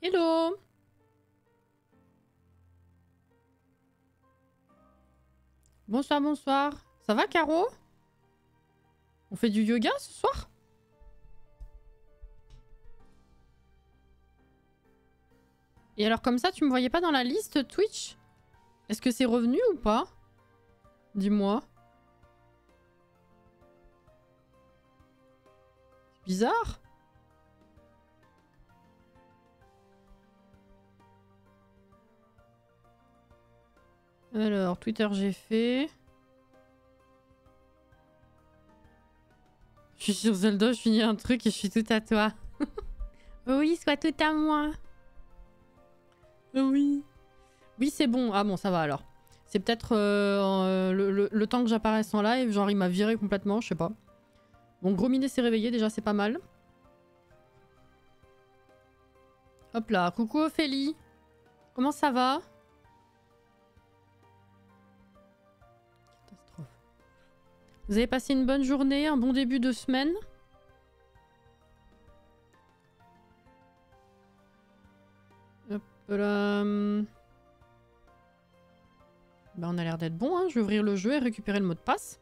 Hello. Bonsoir, bonsoir. Ça va, Caro? On fait du yoga ce soir? Et alors comme ça, tu me voyais pas dans la liste Twitch? Est-ce que c'est revenu ou pas? Dis-moi. Bizarre. Alors, Twitter j'ai fait. Je suis sur Zelda, je finis un truc et je suis tout à toi. Oui, soit tout à moi. Oui. Oui, c'est bon. Ah bon, ça va alors. C'est peut-être le temps que j'apparaisse en live, genre il m'a viré complètement, je sais pas. Bon, Gros Minet s'est réveillé, déjà c'est pas mal. Hop là, coucou Ophélie. Comment ça va? Catastrophe. Vous avez passé une bonne journée, un bon début de semaine? Hop là. Bah on a l'air d'être bon, hein. Je vais ouvrir le jeu et récupérer le mot de passe.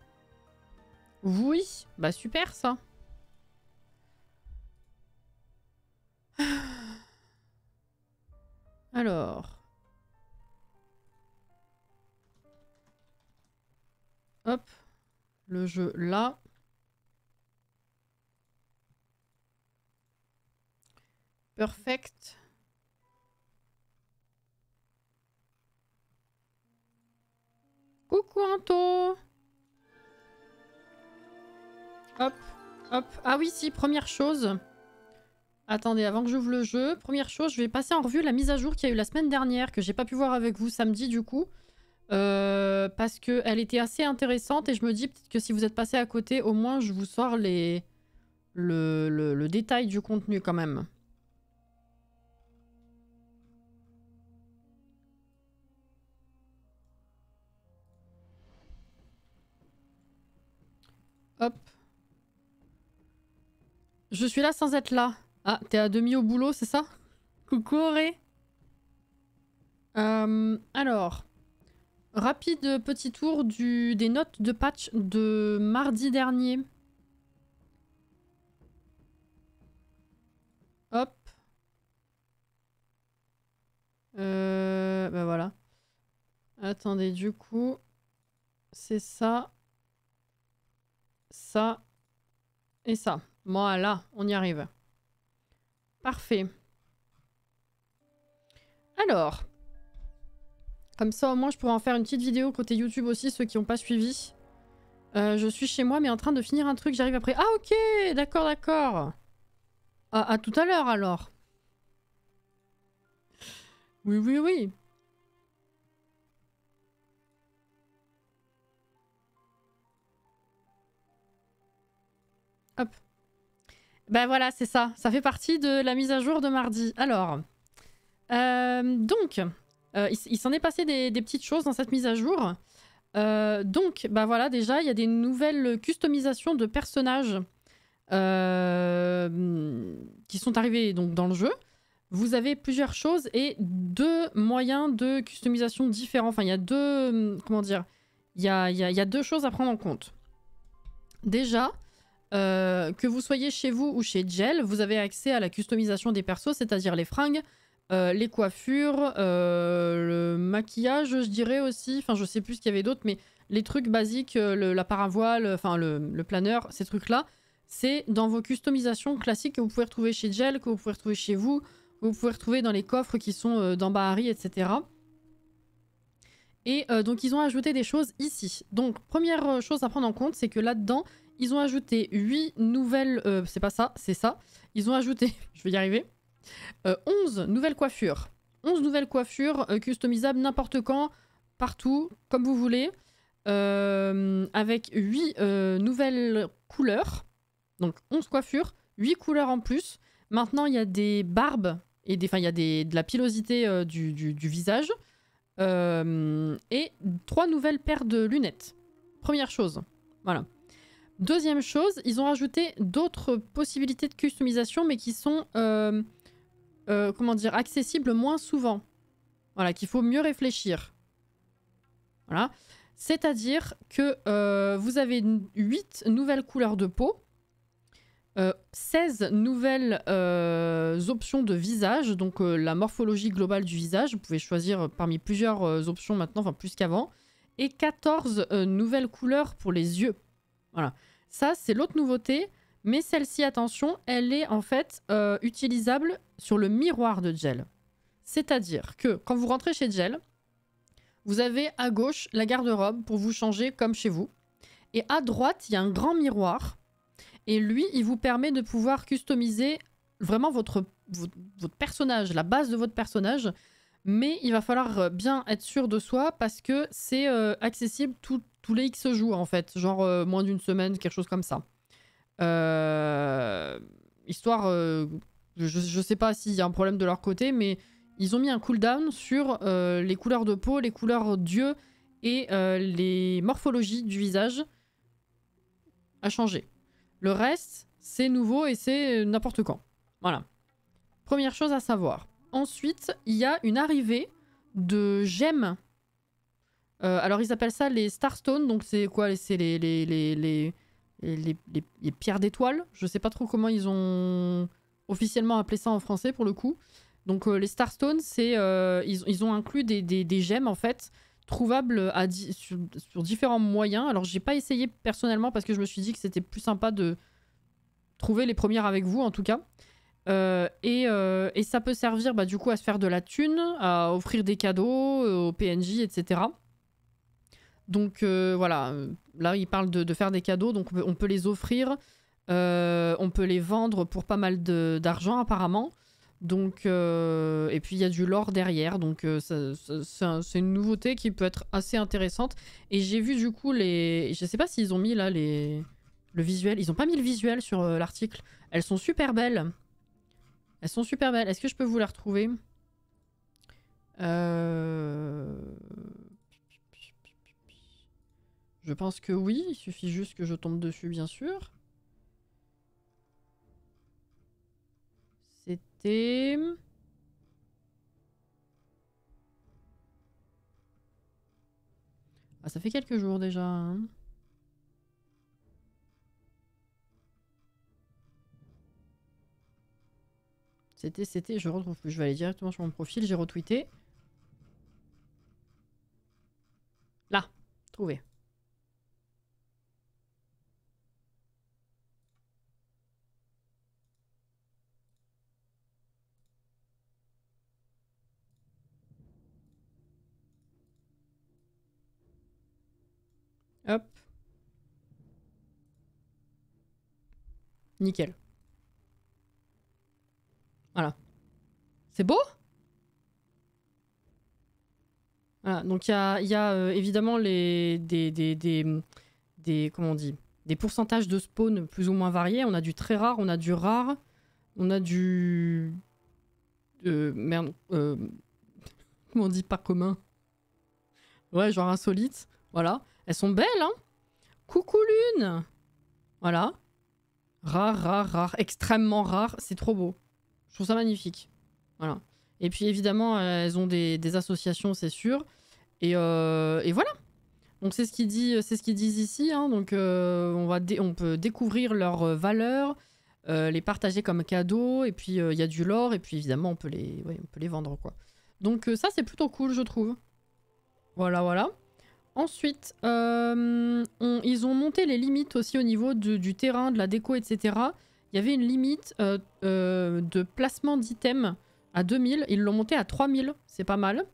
Oui, bah super ça. Alors. Hop. Le jeu là. Perfect. Coucou Anto. Hop, hop. Ah oui, si, première chose. Attendez, avant que j'ouvre le jeu, première chose, je vais passer en revue la mise à jour qu'il y a eu la semaine dernière, que j'ai pas pu voir avec vous samedi du coup. Parce qu'elle était assez intéressante et je me dis peut-être que si vous êtes passé à côté, au moins je vous sors le détail du contenu quand même. Hop. Je suis là sans être là. Ah, t'es à demi au boulot, c'est ça? Coucou Auré. Alors, rapide petit tour des notes de patch de mardi dernier. Hop. Bah voilà. Attendez, du coup, c'est ça, ça et ça. Voilà, on y arrive. Parfait. Alors, comme ça au moins je pourrais en faire une petite vidéo côté YouTube aussi, ceux qui n'ont pas suivi. Je suis chez moi mais en train de finir un truc, j'arrive après. Ah ok, d'accord, d'accord. À tout à l'heure alors. Oui, oui, oui. Hop. Ben voilà, c'est ça. Ça fait partie de la mise à jour de mardi. Alors, donc, il s'en est passé des petites choses dans cette mise à jour. Donc, bah voilà, déjà, il y a des nouvelles customisations de personnages qui sont arrivées donc, dans le jeu. Vous avez plusieurs choses et deux moyens de customisation différents. Enfin, il y a deux... Comment dire? Il y a deux choses à prendre en compte. Déjà, que vous soyez chez vous ou chez Gel, vous avez accès à la customisation des persos, c'est-à-dire les fringues, les coiffures, le maquillage, je dirais aussi. Enfin, je sais plus ce qu'il y avait d'autre, mais les trucs basiques, la paravoile, enfin le planeur, ces trucs-là, c'est dans vos customisations classiques que vous pouvez retrouver chez Gel, que vous pouvez retrouver chez vous, que vous pouvez retrouver dans les coffres qui sont dans Bahari, etc. Et donc, ils ont ajouté des choses ici. Donc, première chose à prendre en compte, c'est que là-dedans, ils ont ajouté 8 nouvelles... c'est pas ça, c'est ça. Ils ont ajouté... je vais y arriver. 11 nouvelles coiffures. 11 nouvelles coiffures customisables n'importe quand, partout, comme vous voulez. Avec 8 nouvelles couleurs. Donc 11 coiffures, 8 couleurs en plus. Maintenant, il y a des barbes et il y a de la pilosité du visage. Et 3 nouvelles paires de lunettes. Première chose. Voilà. Deuxième chose, ils ont rajouté d'autres possibilités de customisation, mais qui sont comment dire, accessible moins souvent. Voilà, qu'il faut mieux réfléchir. Voilà. C'est-à-dire que vous avez 8 nouvelles couleurs de peau, 16 nouvelles options de visage, donc la morphologie globale du visage. Vous pouvez choisir parmi plusieurs options maintenant, enfin plus qu'avant. Et 14 nouvelles couleurs pour les yeux. Voilà. Ça, c'est l'autre nouveauté. Mais celle-ci, attention, elle est en fait utilisable sur le miroir de Gel. C'est-à-dire que quand vous rentrez chez Gel, vous avez à gauche la garde-robe pour vous changer comme chez vous. Et à droite, il y a un grand miroir. Et lui, il vous permet de pouvoir customiser vraiment votre personnage, la base de votre personnage. Mais il va falloir bien être sûr de soi parce que c'est accessible tous les X jours en fait. Genre moins d'une semaine, quelque chose comme ça. Histoire... je sais pas s'il y a un problème de leur côté, mais... Ils ont mis un cooldown sur les couleurs de peau, les couleurs d'yeux et les morphologies du visage à changer. Le reste, c'est nouveau et c'est n'importe quand. Voilà. Première chose à savoir. Ensuite, il y a une arrivée de gemmes. Alors, ils appellent ça les Starstones. Donc, c'est quoi? C'est les pierres d'étoiles. Je sais pas trop comment ils ont officiellement appelé ça en français pour le coup. Donc les Starstones, ils ont inclus des gemmes en fait trouvables sur différents moyens. Alors j'ai pas essayé personnellement parce que je me suis dit que c'était plus sympa de trouver les premières avec vous en tout cas. Et ça peut servir du coup à se faire de la thune, à offrir des cadeaux aux PNJ, etc. Donc voilà, là il parle de faire des cadeaux, donc on peut les offrir, on peut les vendre pour pas mal d'argent apparemment. Donc, et puis il y a du lore derrière, donc c'est une nouveauté qui peut être assez intéressante. Et j'ai vu du coup je sais pas s'ils ont mis là le visuel, ils ont pas mis le visuel sur l'article. Elles sont super belles. Elles sont super belles. Est-ce que je peux vous les retrouver? Je pense que oui, il suffit juste que je tombe dessus bien sûr. C'était... Ah, ça fait quelques jours déjà. Hein. C'était, je retrouve plus. Je vais aller directement sur mon profil, j'ai retweeté. Là, trouvé. Hop. Nickel. Voilà. C'est beau? Voilà, donc il y a évidemment comment on dit, des pourcentages de spawn plus ou moins variés. On a du très rare, on a du rare, on a du... merde, comment on dit, pas commun? Ouais, genre insolite. Voilà. Elles sont belles, hein? Coucou Lune! Voilà. Rare, rare, rare. Extrêmement rare. C'est trop beau. Je trouve ça magnifique. Voilà. Et puis évidemment, elles ont des associations, c'est sûr. Et voilà. Donc c'est ce qu'ils disent ici. Hein. Donc on peut découvrir leurs valeurs, les partager comme cadeau. Et puis il y a du lore. Et puis évidemment, on peut les vendre, quoi. Donc ça, c'est plutôt cool, je trouve. Voilà, voilà. Ensuite, ils ont monté les limites aussi au niveau du terrain, de la déco, etc. Il y avait une limite de placement d'items à 2000. Ils l'ont monté à 3000. C'est pas mal.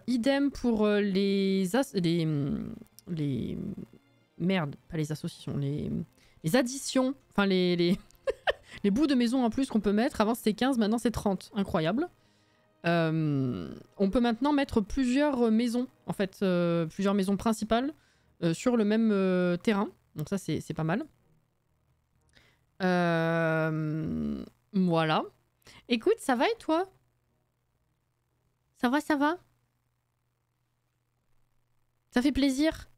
Idem pour les merde, pas les associations, les additions. Enfin, les bouts de maison en plus qu'on peut mettre. Avant, c'était 15, maintenant, c'est 30. Incroyable. On peut maintenant mettre plusieurs maisons, en fait, plusieurs maisons principales sur le même terrain. Donc ça, c'est pas mal. Voilà. Écoute, ça va et toi? Ça va, ça va? Ça fait plaisir.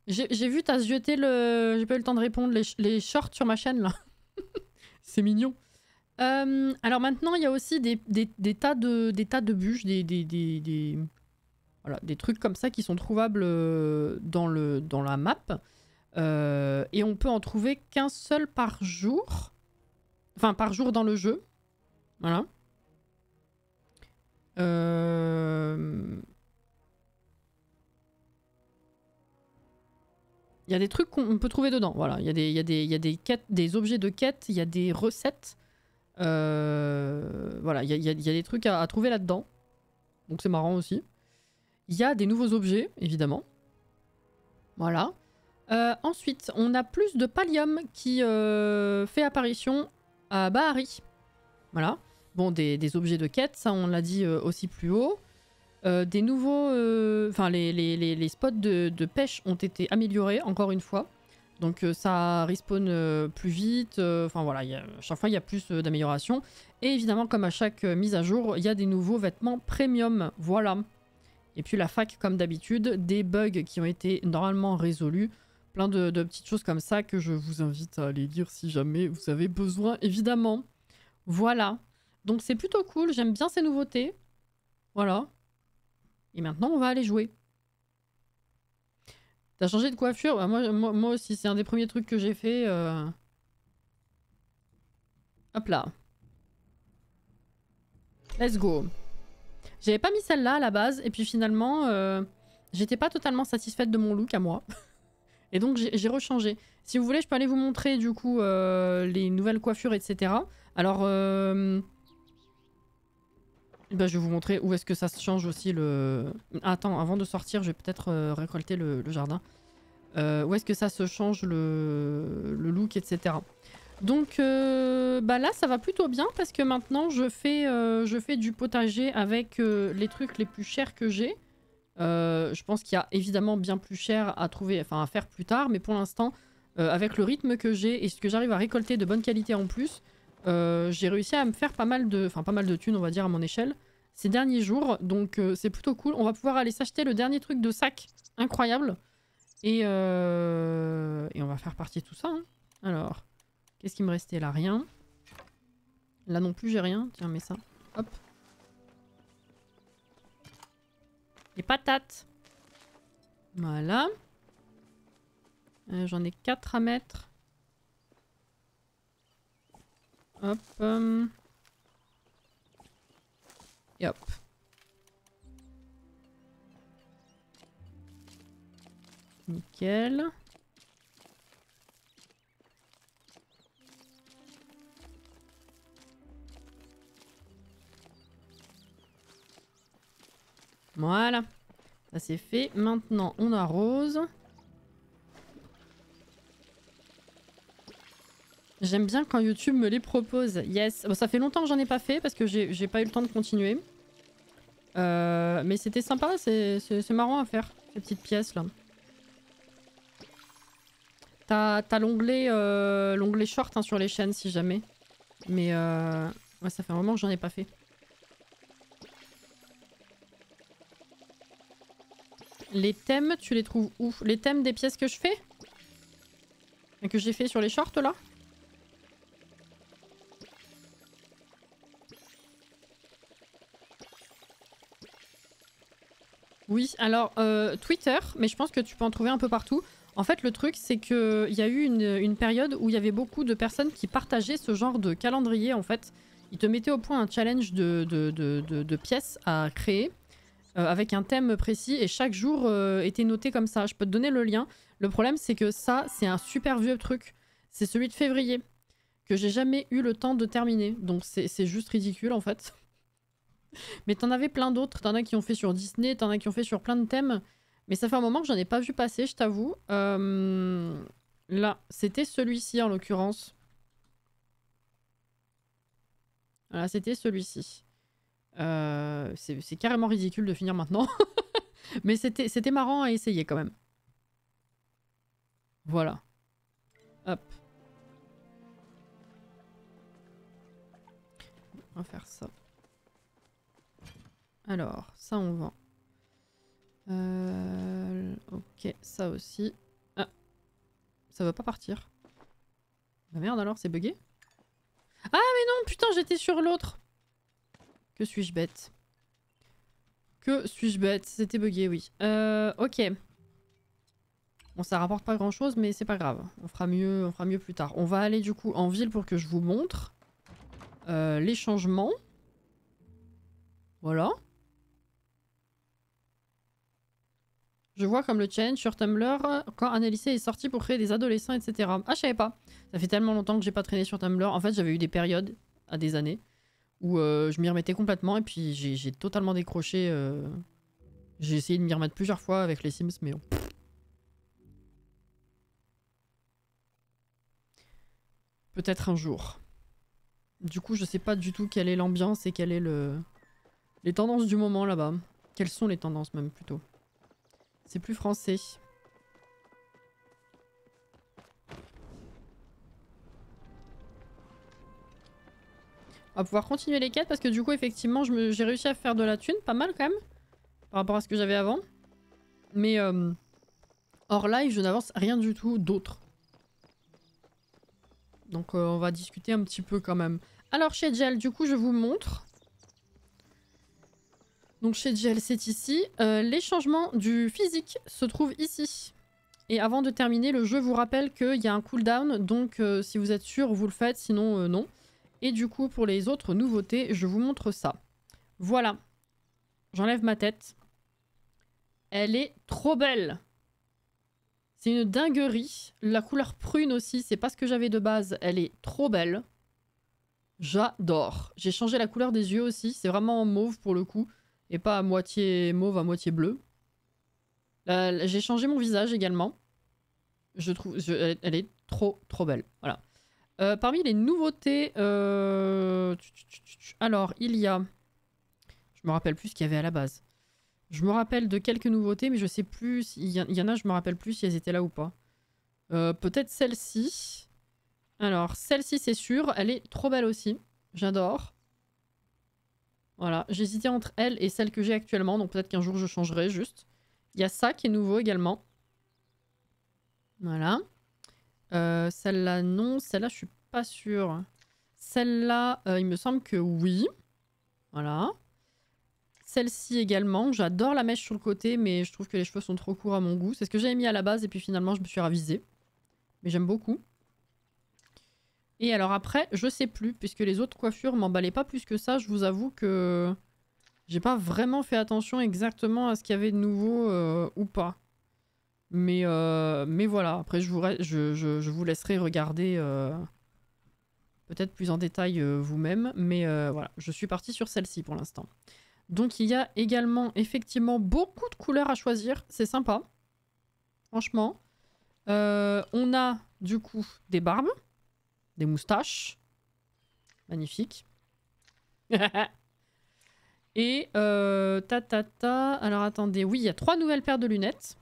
J'ai vu, t'as jeté le... J'ai pas eu le temps de répondre, les shorts sur ma chaîne, là. C'est mignon. Alors maintenant, il y a aussi des tas de bûches, voilà, des trucs comme ça qui sont trouvables dans la map. Et on peut en trouver qu'un seul par jour. Enfin, par jour dans le jeu. Voilà. Il y a des trucs qu'on peut trouver dedans. Voilà, il y a des quêtes, des objets de quête, il y a des recettes. Voilà, il y a des trucs à trouver là-dedans. Donc c'est marrant aussi. Il y a des nouveaux objets, évidemment. Voilà. Ensuite, on a plus de pallium qui fait apparition à Bahari. Voilà. Bon, des objets de quête, ça on l'a dit aussi plus haut. Des nouveaux... Enfin, les spots de pêche ont été améliorés, encore une fois. Donc ça respawn plus vite. Enfin voilà, à chaque fois il y a plus d'améliorations. Et évidemment, comme à chaque mise à jour, il y a des nouveaux vêtements premium. Voilà. Et puis la fac, comme d'habitude, des bugs qui ont été normalement résolus. Plein de petites choses comme ça que je vous invite à aller lire si jamais vous avez besoin, évidemment. Voilà. Donc c'est plutôt cool, j'aime bien ces nouveautés. Voilà. Et maintenant, on va aller jouer. T'as changé de coiffure? Bah, moi aussi, c'est un des premiers trucs que j'ai fait. Hop là. Let's go. J'avais pas mis celle-là à la base, et puis finalement, j'étais pas totalement satisfaite de mon look à moi. Et donc j'ai rechangé. Si vous voulez, je peux aller vous montrer du coup les nouvelles coiffures, etc. Alors, bah, je vais vous montrer où est-ce que ça se change aussi le... Attends, avant de sortir, je vais peut-être récolter le jardin. Où est-ce que ça se change le look, etc. Donc bah là, ça va plutôt bien parce que maintenant, je fais du potager avec les trucs les plus chers que j'ai. Je pense qu'il y a évidemment bien plus cher à trouver, enfin à faire plus tard, mais pour l'instant, avec le rythme que j'ai et ce que j'arrive à récolter de bonne qualité en plus, j'ai réussi à me faire pas mal de thunes, on va dire, à mon échelle ces derniers jours. Donc c'est plutôt cool. On va pouvoir aller s'acheter le dernier truc de sac incroyable. Et on va faire partie de tout ça. Hein. Alors, qu'est-ce qui me restait là? Rien. Là non plus, j'ai rien. Tiens, mets ça. Hop. Les patates. Voilà. J'en ai 4 à mettre. Hop. Et hop. Nickel. Voilà. Ça c'est fait. Maintenant, on arrose. J'aime bien quand YouTube me les propose. Yes. Bon, ça fait longtemps que j'en ai pas fait parce que j'ai pas eu le temps de continuer. Mais c'était sympa. C'est marrant à faire, ces petites pièces là. T'as l'onglet short hein, sur les chaînes si jamais. Mais ouais, ça fait un moment que j'en ai pas fait. Les thèmes, tu les trouves où? Les thèmes des pièces que je fais? Que j'ai fait sur les shorts là? Oui, alors Twitter, mais je pense que tu peux en trouver un peu partout. En fait, le truc, c'est qu'il y a eu une période où il y avait beaucoup de personnes qui partageaient ce genre de calendrier, en fait. Ils te mettaient au point un challenge de pièces à créer, avec un thème précis, et chaque jour était noté comme ça. Je peux te donner le lien. Le problème, c'est que ça, c'est un super vieux truc. C'est celui de février, que j'ai jamais eu le temps de terminer. Donc c'est juste ridicule, en fait. Mais t'en avais plein d'autres. T'en as qui ont fait sur Disney, t'en as qui ont fait sur plein de thèmes. Mais ça fait un moment que j'en ai pas vu passer, je t'avoue. Là, c'était celui-ci en l'occurrence. Voilà, c'était celui-ci. C'est carrément ridicule de finir maintenant. Mais c'était marrant à essayer quand même. Voilà. Hop. On va faire ça. Alors, ça on vend. Ok, ça aussi. Ah, ça va pas partir. Bah merde alors, c'est bugué. Ah mais non, putain, j'étais sur l'autre. Que suis-je bête. Que suis-je bête. C'était bugué, oui. Ok. Bon, ça rapporte pas grand-chose, mais c'est pas grave. On fera mieux plus tard. On va aller du coup en ville pour que je vous montre les changements. Voilà. Je vois comme le challenge sur Tumblr quand un lycée est sorti pour créer des adolescents, etc. Ah, je savais pas. Ça fait tellement longtemps que j'ai pas traîné sur Tumblr. En fait, j'avais eu des périodes, à des années, où je m'y remettais complètement et puis j'ai totalement décroché. J'ai essayé de m'y remettre plusieurs fois avec les Sims, mais bon. Peut-être un jour. Du coup, je sais pas du tout quelle est l'ambiance et quelle est les tendances du moment là-bas. Quelles sont les tendances même plutôt. C'est plus français. On va pouvoir continuer les quêtes parce que du coup effectivement j'ai réussi à faire de la thune, pas mal quand même, par rapport à ce que j'avais avant. Mais hors live je n'avance rien du tout d'autre. Donc on va discuter un petit peu quand même. Alors chez Gel, du coup je vous montre. Donc chez Gel c'est ici. Les changements du physique se trouvent ici. Et avant de terminer, le jeu vous rappelle qu'il y a un cooldown, donc si vous êtes sûr vous le faites, sinon non. Et du coup, pour les autres nouveautés, je vous montre ça. Voilà. J'enlève ma tête. Elle est trop belle. C'est une dinguerie. La couleur prune aussi, c'est pas ce que j'avais de base. Elle est trop belle. J'adore. J'ai changé la couleur des yeux aussi. C'est vraiment mauve pour le coup. Et pas à moitié mauve, à moitié bleu. J'ai changé mon visage également. Je trouve... elle est trop belle. Voilà. Parmi les nouveautés, alors il y a, je me rappelle plus ce qu'il y avait à la base. Je me rappelle de quelques nouveautés, mais je sais plus, il y en a, je me rappelle plus si elles étaient là ou pas. Peut-être celle-ci. Alors celle-ci c'est sûr, elle est trop belle aussi, j'adore. Voilà, j'hésitais entre elle et celle que j'ai actuellement, donc peut-être qu'un jour je changerai juste. Il y a ça qui est nouveau également. Voilà. Celle-là, non. Celle-là, je suis pas sûre. Celle-là, il me semble que oui. Voilà. Celle-ci également. J'adore la mèche sur le côté, mais je trouve que les cheveux sont trop courts à mon goût. C'est ce que j'avais mis à la base, et puis finalement, je me suis ravisée. Mais j'aime beaucoup. Et alors après, je sais plus, puisque les autres coiffures m'emballaient pas plus que ça. Je vous avoue que j'ai pas vraiment fait attention exactement à ce qu'il y avait de nouveau ou pas. Mais voilà, après je vous laisserai regarder peut-être plus en détail vous-même. Mais voilà, je suis partie sur celle-ci pour l'instant. Donc il y a également effectivement beaucoup de couleurs à choisir. C'est sympa. Franchement. On a du coup des barbes, des moustaches. Magnifique. Et alors attendez, oui, il y a 3 nouvelles paires de lunettes.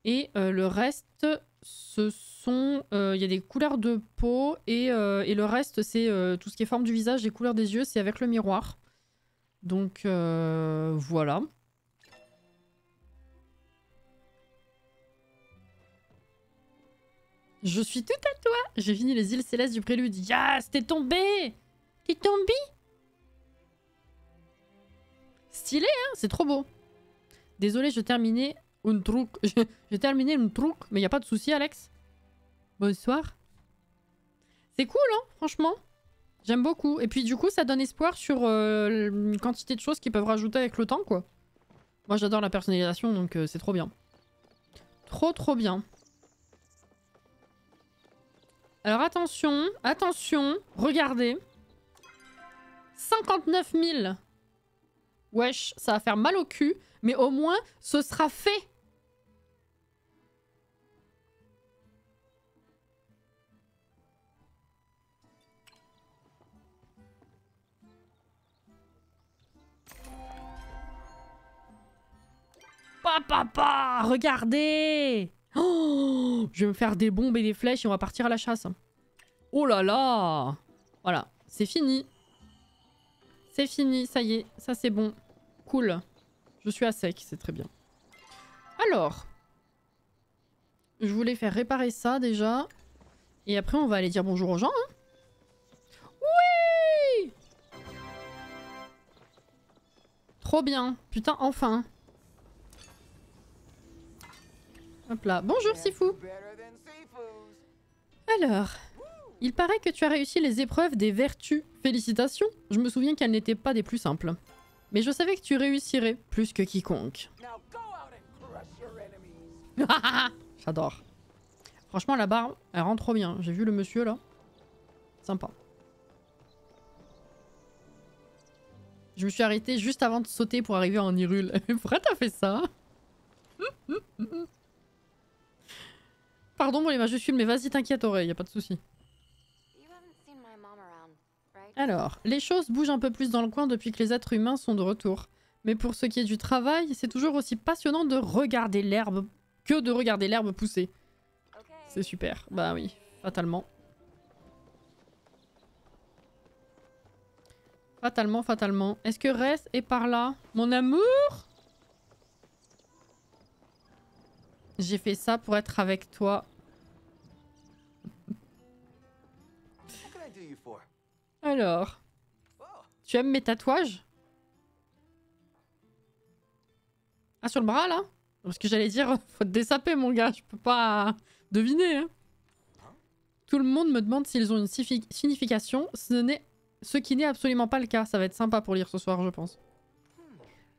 Et le reste, ce sont... Il y a des couleurs de peau et le reste, c'est tout ce qui est forme du visage, les couleurs des yeux, c'est avec le miroir. Donc voilà. Je suis tout à toi. J'ai fini les îles célestes du prélude. Yes, t'es tombé. T'es tombé. Stylé, hein, c'est trop beau. Désolé, je terminais un truc. J'ai terminé un truc, mais y a pas de souci, Alex. Bonsoir. C'est cool, hein, franchement. J'aime beaucoup. Et puis du coup, ça donne espoir sur une quantité de choses qu'ils peuvent rajouter avec le temps, quoi. Moi, j'adore la personnalisation, donc c'est trop bien. Trop bien. Alors attention, attention, regardez. 59 000. Wesh, ça va faire mal au cul, mais au moins, ce sera fait. Papa, regardez. Oh, je vais me faire des bombes et des flèches et on va partir à la chasse. Oh là là. Voilà, c'est fini. C'est fini, ça y est, ça c'est bon. Cool. Je suis à sec, c'est très bien. Alors, je voulais faire réparer ça déjà. Et après on va aller dire bonjour aux gens. Hein. Trop bien. Putain, enfin. Hop là. Bonjour, Sifu. Alors, il paraît que tu as réussi les épreuves des vertus. Félicitations. Je me souviens qu'elles n'étaient pas des plus simples. Mais je savais que tu réussirais plus que quiconque. J'adore. Franchement, la barbe, elle rend trop bien. J'ai vu le monsieur là. Sympa. Je me suis arrêtée juste avant de sauter pour arriver en Hyrule. Pourquoi t'as fait ça? Pardon pour les mages, je filme, mais vas-y, t'inquiète, Auré, y a pas de souci. Alors, les choses bougent un peu plus dans le coin depuis que les êtres humains sont de retour. Mais pour ce qui est du travail, c'est toujours aussi passionnant de regarder l'herbe que de regarder l'herbe pousser. C'est super. Bah oui, fatalement. Fatalement, fatalement. Est-ce que Res est par là? Mon amour? J'ai fait ça pour être avec toi. Alors, tu aimes mes tatouages? Ah, sur le bras, là? Parce que j'allais dire, faut te dessaper, mon gars. Je peux pas deviner, hein. Tout le monde me demande s'ils ont une signification. Ce qui n'est absolument pas le cas. Ça va être sympa pour lire ce soir, je pense.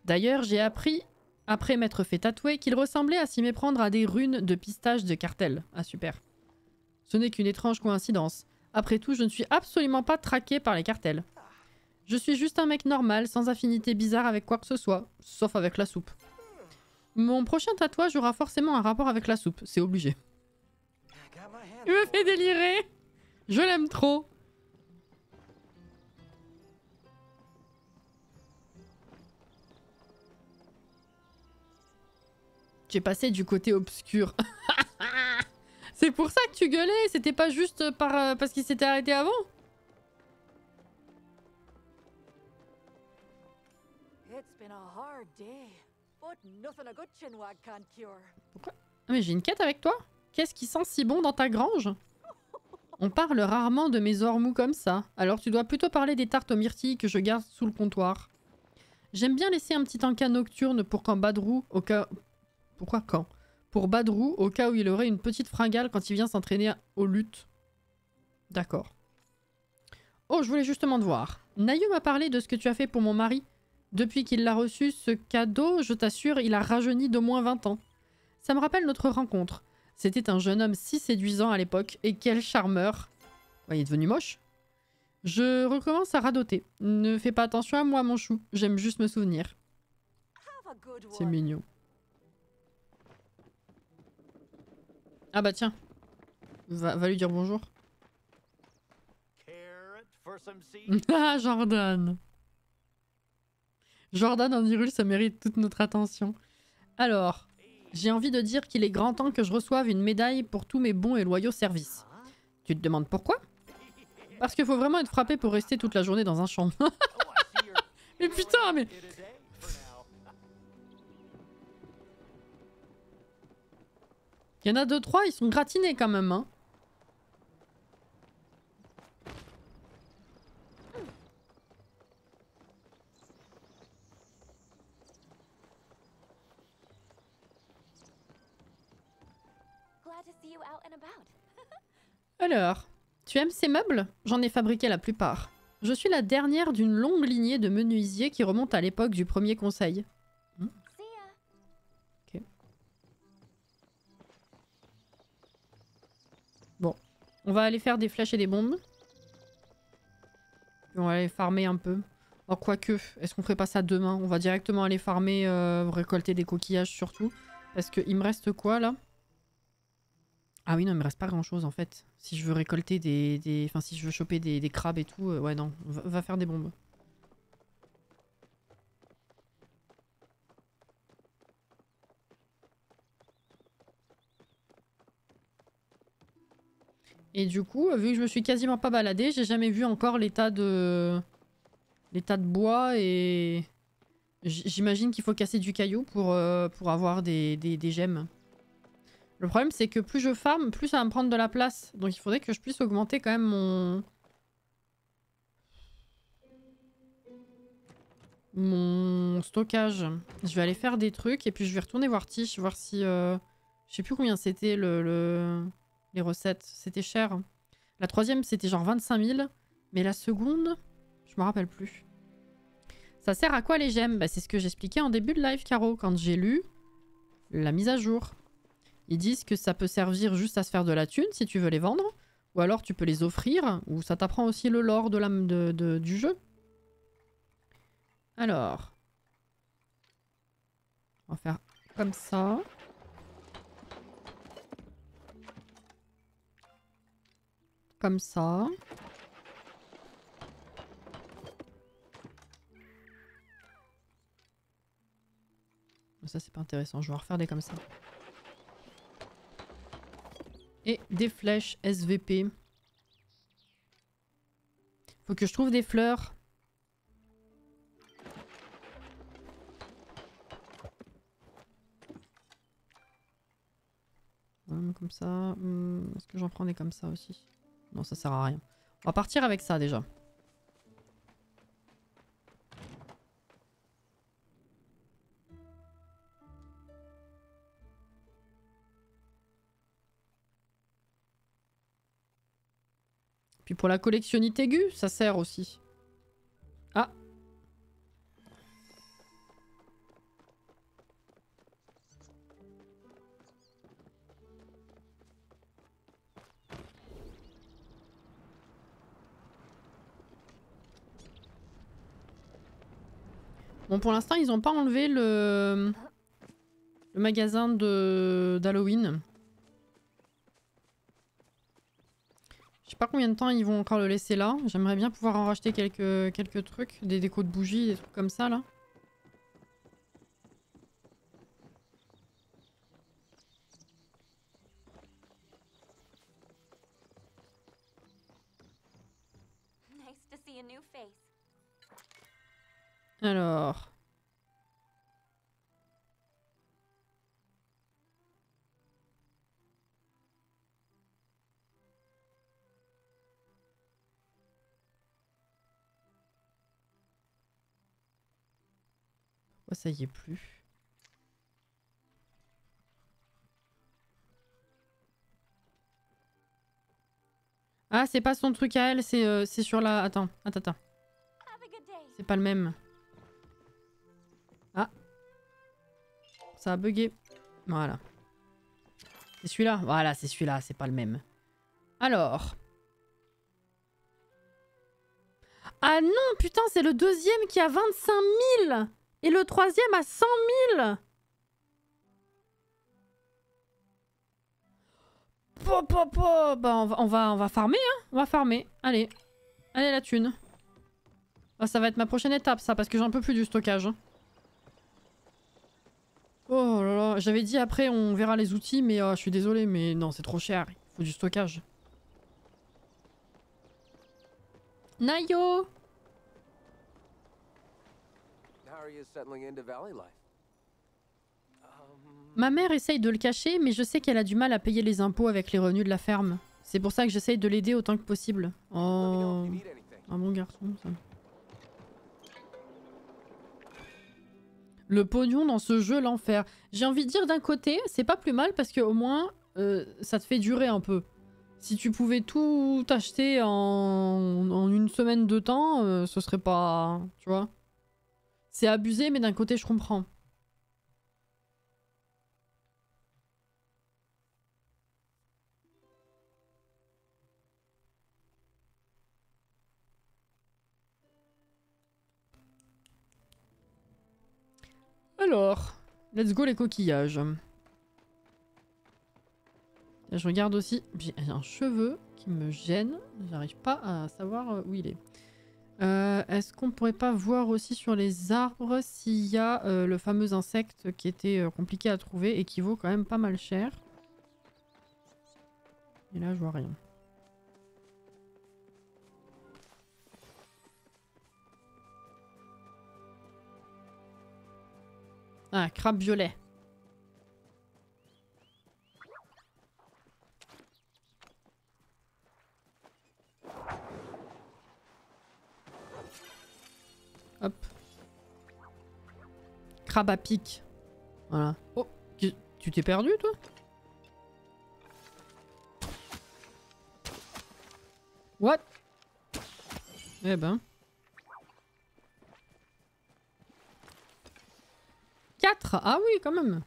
D'ailleurs, j'ai appris, après m'être fait tatouer, qu'il ressemblait à s'y méprendre à des runes de pistage de cartel. Ah, super. Ce n'est qu'une étrange coïncidence. Après tout, je ne suis absolument pas traqué par les cartels. Je suis juste un mec normal, sans affinité bizarre avec quoi que ce soit, sauf avec la soupe. Mon prochain tatouage aura forcément un rapport avec la soupe, c'est obligé. Il me fait délirer. Je l'aime trop. J'ai passé du côté obscur. C'est pour ça que tu gueulais. C'était pas juste parce qu'il s'était arrêté avant. Pourquoi? Ah, mais j'ai une quête avec toi? Qu'est-ce qui sent si bon dans ta grange? On parle rarement de mes ormous comme ça. Alors tu dois plutôt parler des tartes aux myrtilles que je garde sous le comptoir. J'aime bien laisser un petit encas nocturne pour quand Badrou, au cas... Pourquoi quand? Pour Badrou, au cas où il aurait une petite fringale quand il vient s'entraîner aux luttes. D'accord. Oh, je voulais justement te voir. Nayu m'a parlé de ce que tu as fait pour mon mari. Depuis qu'il l'a reçu, ce cadeau, je t'assure, il a rajeuni d'au moins 20 ans. Ça me rappelle notre rencontre. C'était un jeune homme si séduisant à l'époque, et quel charmeur. Ouais, il est devenu moche. Je recommence à radoter. Ne fais pas attention à moi, mon chou. J'aime juste me souvenir. C'est mignon. Ah bah tiens. Va lui dire bonjour. Ah, Jordan. Jordan en Hyrule, ça mérite toute notre attention. Alors, j'ai envie de dire qu'il est grand temps que je reçoive une médaille pour tous mes bons et loyaux services. Tu te demandes pourquoi? Parce qu'il faut vraiment être frappé pour rester toute la journée dans un champ. Mais putain, mais... Il y en a 2-3, ils sont gratinés quand même, hein. Alors, tu aimes ces meubles? J'en ai fabriqué la plupart. Je suis la dernière d'une longue lignée de menuisiers qui remonte à l'époque du premier conseil. Ok. Bon, on va aller faire des flèches et des bombes. Puis on va aller farmer un peu. Oh, quoique, est-ce qu'on ferait pas ça demain? On va directement aller farmer, récolter des coquillages surtout. Parce qu'il me reste quoi là? Ah oui, non, il me reste pas grand chose en fait. Si je veux récolter Enfin, si je veux choper des crabes et tout, ouais, non, va faire des bombes. Et du coup, vu que je me suis quasiment pas baladée, j'ai jamais vu encore l'état de bois et... J'imagine qu'il faut casser du caillou pour avoir des gemmes. Le problème, c'est que plus je farm, plus ça va me prendre de la place. Donc il faudrait que je puisse augmenter quand même mon... mon stockage. Je vais aller faire des trucs et puis je vais retourner voir Tish, voir si... Je sais plus combien c'était les recettes. C'était cher. La troisième, c'était genre 25 000. Mais la seconde, je me rappelle plus. Ça sert à quoi les gemmes? Bah, c'est ce que j'expliquais en début de live, Caro, quand j'ai lu la mise à jour. Ils disent que ça peut servir juste à se faire de la thune si tu veux les vendre. Ou alors tu peux les offrir. Ou ça t'apprend aussi le lore du jeu. Alors. On va faire comme ça. Comme ça. Ça c'est pas intéressant, je vais en refaire des comme ça. Et des flèches SVP. Faut que je trouve des fleurs. Comme ça. Est-ce que j'en prends des comme ça aussi? Non, ça sert à rien. On va partir avec ça déjà. Puis pour la collectionnite aiguë, ça sert aussi. Ah! Bon, pour l'instant, ils ont pas enlevé le magasin d'Halloween. Je sais pas combien de temps ils vont encore le laisser là. J'aimerais bien pouvoir en racheter quelques trucs. Des décos de bougies, des trucs comme ça là. Alors... Oh, ça y est plus. Ah, c'est pas son truc à elle, c'est sur la... Attends. C'est pas le même. Ah. Ça a bugué. Voilà. C'est celui-là? Voilà, c'est celui-là, c'est pas le même. Alors... Ah non, putain, c'est le deuxième qui a 25 000 et le troisième a 100 000. Bah on va farmer, hein. On va farmer. Allez. Allez, la thune. Oh, ça va être ma prochaine étape, ça, parce que j'en peux plus du stockage. Oh là là, j'avais dit après on verra les outils, mais je suis désolée, mais non, c'est trop cher. Il faut du stockage. Nayo! Ma mère essaye de le cacher, mais je sais qu'elle a du mal à payer les impôts avec les revenus de la ferme. C'est pour ça que j'essaye de l'aider autant que possible. Oh, un bon garçon, ça. Le pognon dans ce jeu, l'enfer. J'ai envie de dire d'un côté, c'est pas plus mal parce qu'au moins, ça te fait durer un peu. Si tu pouvais tout acheter en une semaine de temps, ce serait pas... Tu vois? C'est abusé, mais d'un côté, je comprends. Alors, let's go les coquillages. Je regarde aussi, j'ai un cheveu qui me gêne, j'arrive pas à savoir où il est. Est-ce qu'on pourrait pas voir aussi sur les arbres s'il y a le fameux insecte qui était compliqué à trouver et qui vaut quand même pas mal cher? Et là je vois rien. Ah, crabe violet. Hop. crabe à pic. Voilà. Oh, tu t'es perdu toi? What? Eh ben. 4. Ah oui, quand même.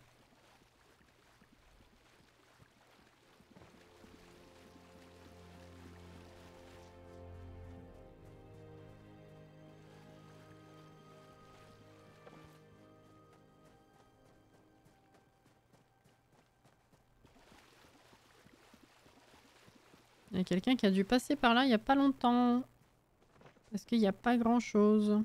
Il y a quelqu'un qui a dû passer par là il y a pas longtemps. Parce qu'il n'y a pas grand chose.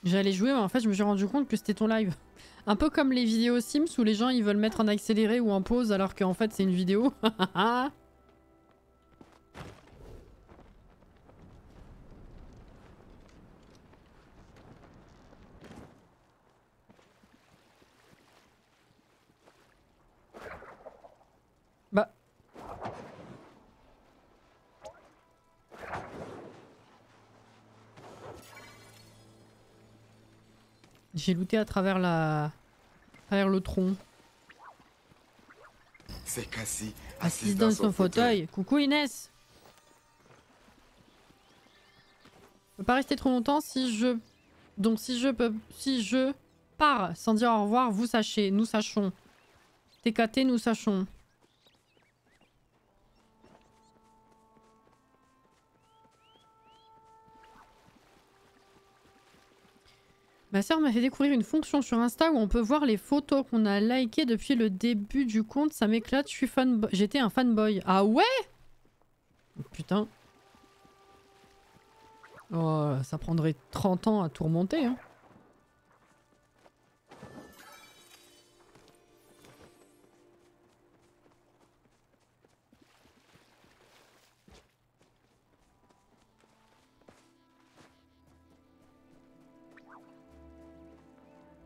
J'allais jouer mais en fait je me suis rendu compte que c'était ton live. Un peu comme les vidéos Sims où les gens ils veulent mettre en accéléré ou en pause alors qu'en fait c'est une vidéo. Bah. J'ai looté à travers le tronc. C'est Cassie, Assise dans son fauteuil. Coucou Inès. Je peux pas rester trop longtemps si je... Donc si je pars sans dire au revoir, vous sachez, nous sachons. TKT, nous sachons. Ma sœur m'a fait découvrir une fonction sur Insta où on peut voir les photos qu'on a likées depuis le début du compte. Ça m'éclate, je suis fanboy. J'étais un fanboy. Ah ouais? Putain. Oh, ça prendrait 30 ans à tout remonter, hein.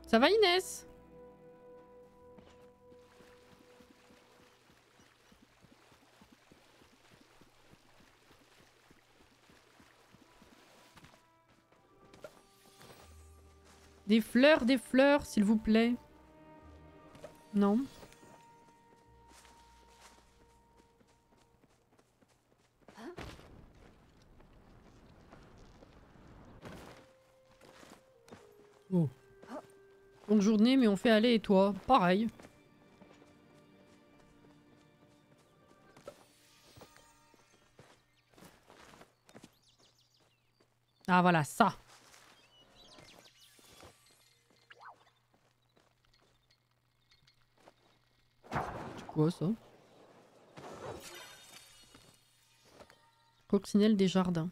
Ça va Inès? Des fleurs, s'il vous plaît. Non. Oh. Longue journée, mais on fait aller et toi? Pareil. Ah voilà, ça. C'est quoi ça? Coccinelle des jardins.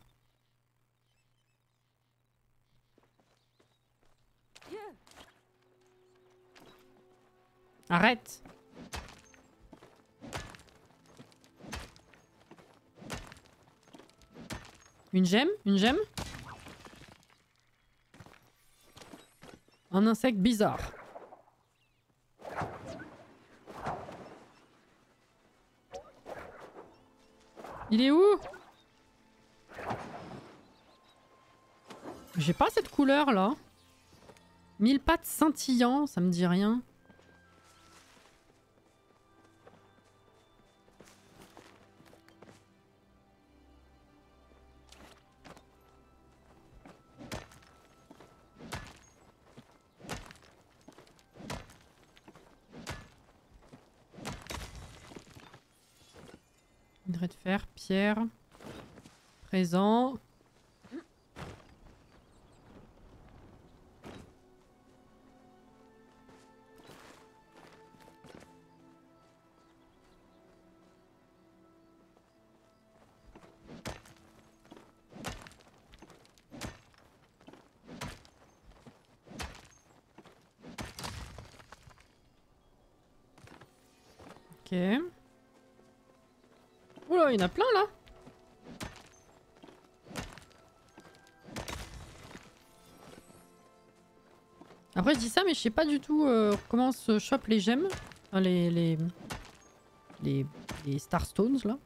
Arrête! Une gemme? Une gemme? Un insecte bizarre. Il est où? J'ai pas cette couleur là. 1000 pattes scintillant, ça me dit rien. Minerai de fer, pierre. Présent. Ok. Oula, il y en a plein là. Après je dis ça mais je sais pas du tout comment se chope les gemmes. Enfin, les Starstones là.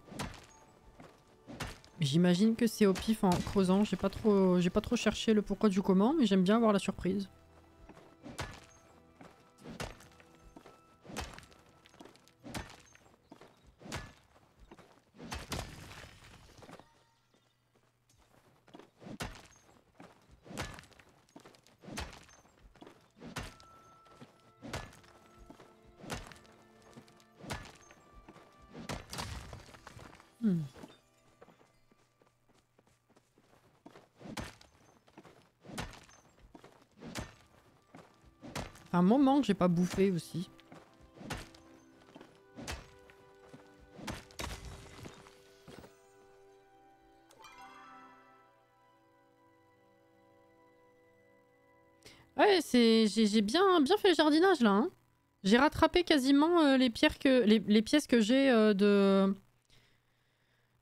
J'imagine que c'est au pif en creusant. J'ai pas trop cherché le pourquoi du comment, mais j'aime bien avoir la surprise. Un moment que j'ai pas bouffé aussi. Ouais, j'ai bien fait le jardinage là. Hein. J'ai rattrapé quasiment les pierres les pièces que j'ai de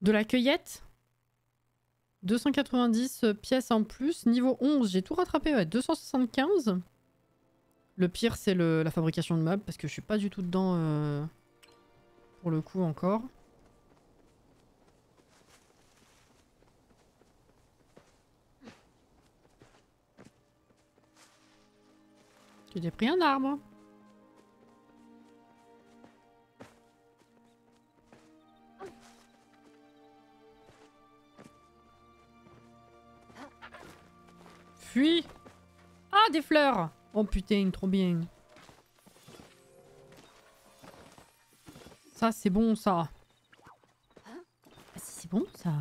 la cueillette. 290 pièces en plus. Niveau 11, j'ai tout rattrapé. Ouais, 275. Le pire, c'est la fabrication de meubles parce que je suis pas du tout dedans pour le coup encore. J'ai pris un arbre. Fuis! Ah, des fleurs! Oh putain, trop bien. Ça, c'est bon, ça. Ah, c'est bon, ça.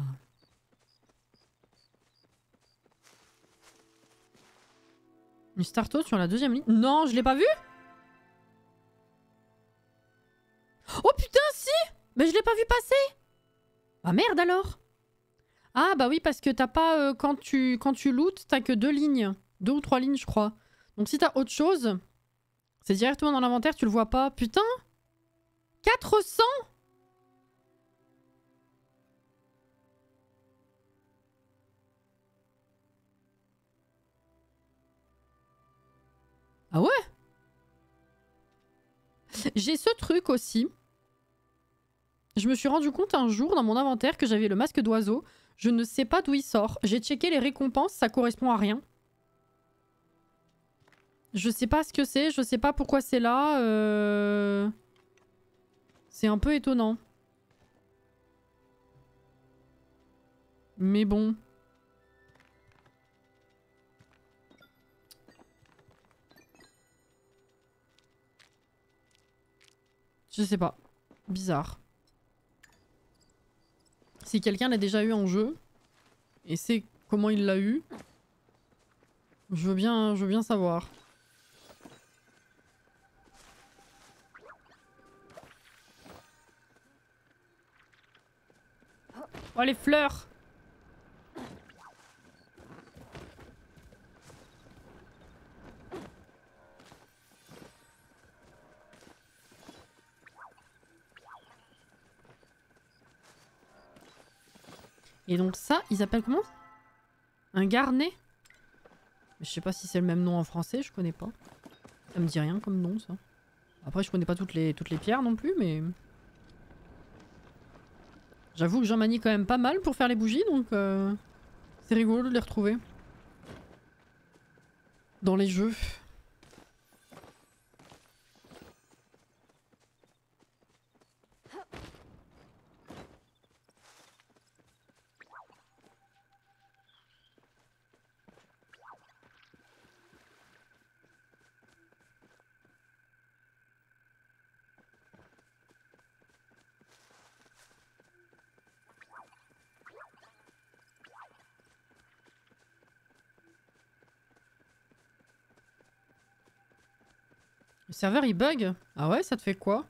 Une starto sur la deuxième ligne. Non, je l'ai pas vu. Oh putain, si! Mais je l'ai pas vu passer. Ah merde alors. Ah bah oui, parce que t'as pas... quand tu lootes, t'as que 2 lignes. 2 ou 3 lignes, je crois. Donc si t'as autre chose, c'est directement dans l'inventaire, tu le vois pas. Putain! 400! Ah ouais? J'ai ce truc aussi. Je me suis rendu compte un jour dans mon inventaire que j'avais le masque d'oiseau. Je ne sais pas d'où il sort. J'ai checké les récompenses, ça correspond à rien. Je sais pas ce que c'est, je sais pas pourquoi c'est là. C'est un peu étonnant. Mais bon. Je sais pas. Bizarre. Si quelqu'un l'a déjà eu en jeu, et sait comment il l'a eu, je veux bien savoir. Oh les fleurs! Et donc ça, ils appellent comment? Un garnet? Je sais pas si c'est le même nom en français, je connais pas. Ça me dit rien comme nom ça. Après je connais pas toutes les pierres non plus mais... J'avoue que j'en manie quand même pas mal pour faire les bougies donc c'est rigolo de les retrouver. Dans les jeux. Le serveur il bug? Ah ouais, ça te fait quoi?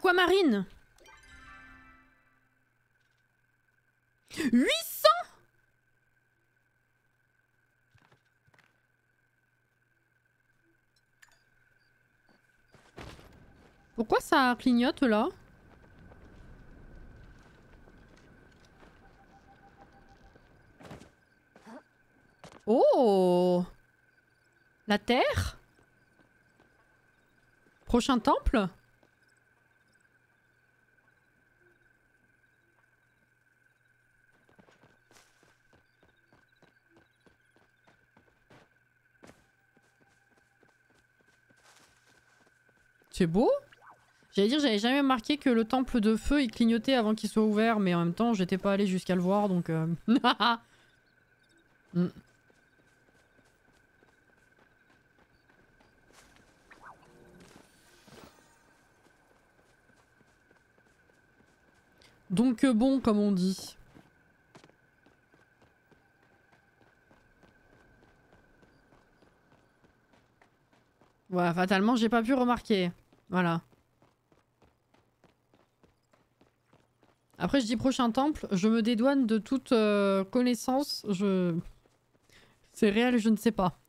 aquamarine. 800. Pourquoi ça clignote là? Oh! La terre? Prochain temple? C'est beau? J'allais dire, j'avais jamais remarqué que le temple de feu il clignotait avant qu'il soit ouvert, mais en même temps j'étais pas allé jusqu'à le voir donc. Mm. Donc bon, comme on dit. Voilà, fatalement j'ai pas pu remarquer. Voilà. Après je dis prochain temple, je me dédouane de toute connaissance. C'est réel, je ne sais pas.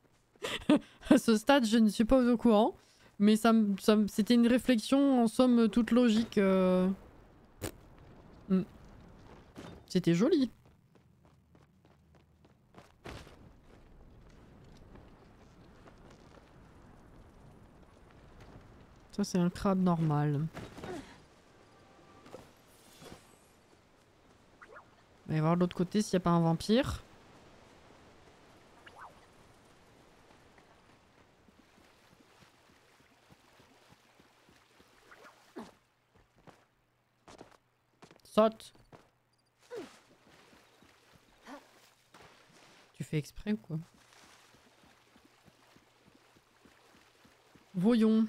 À ce stade, je ne suis pas au courant. Mais c'était une réflexion en somme toute logique. C'était joli. Ça c'est un crabe normal. On va voir de l'autre côté s'il n'y a pas un vampire. Saute. Tu fais exprès ou quoi? Voyons.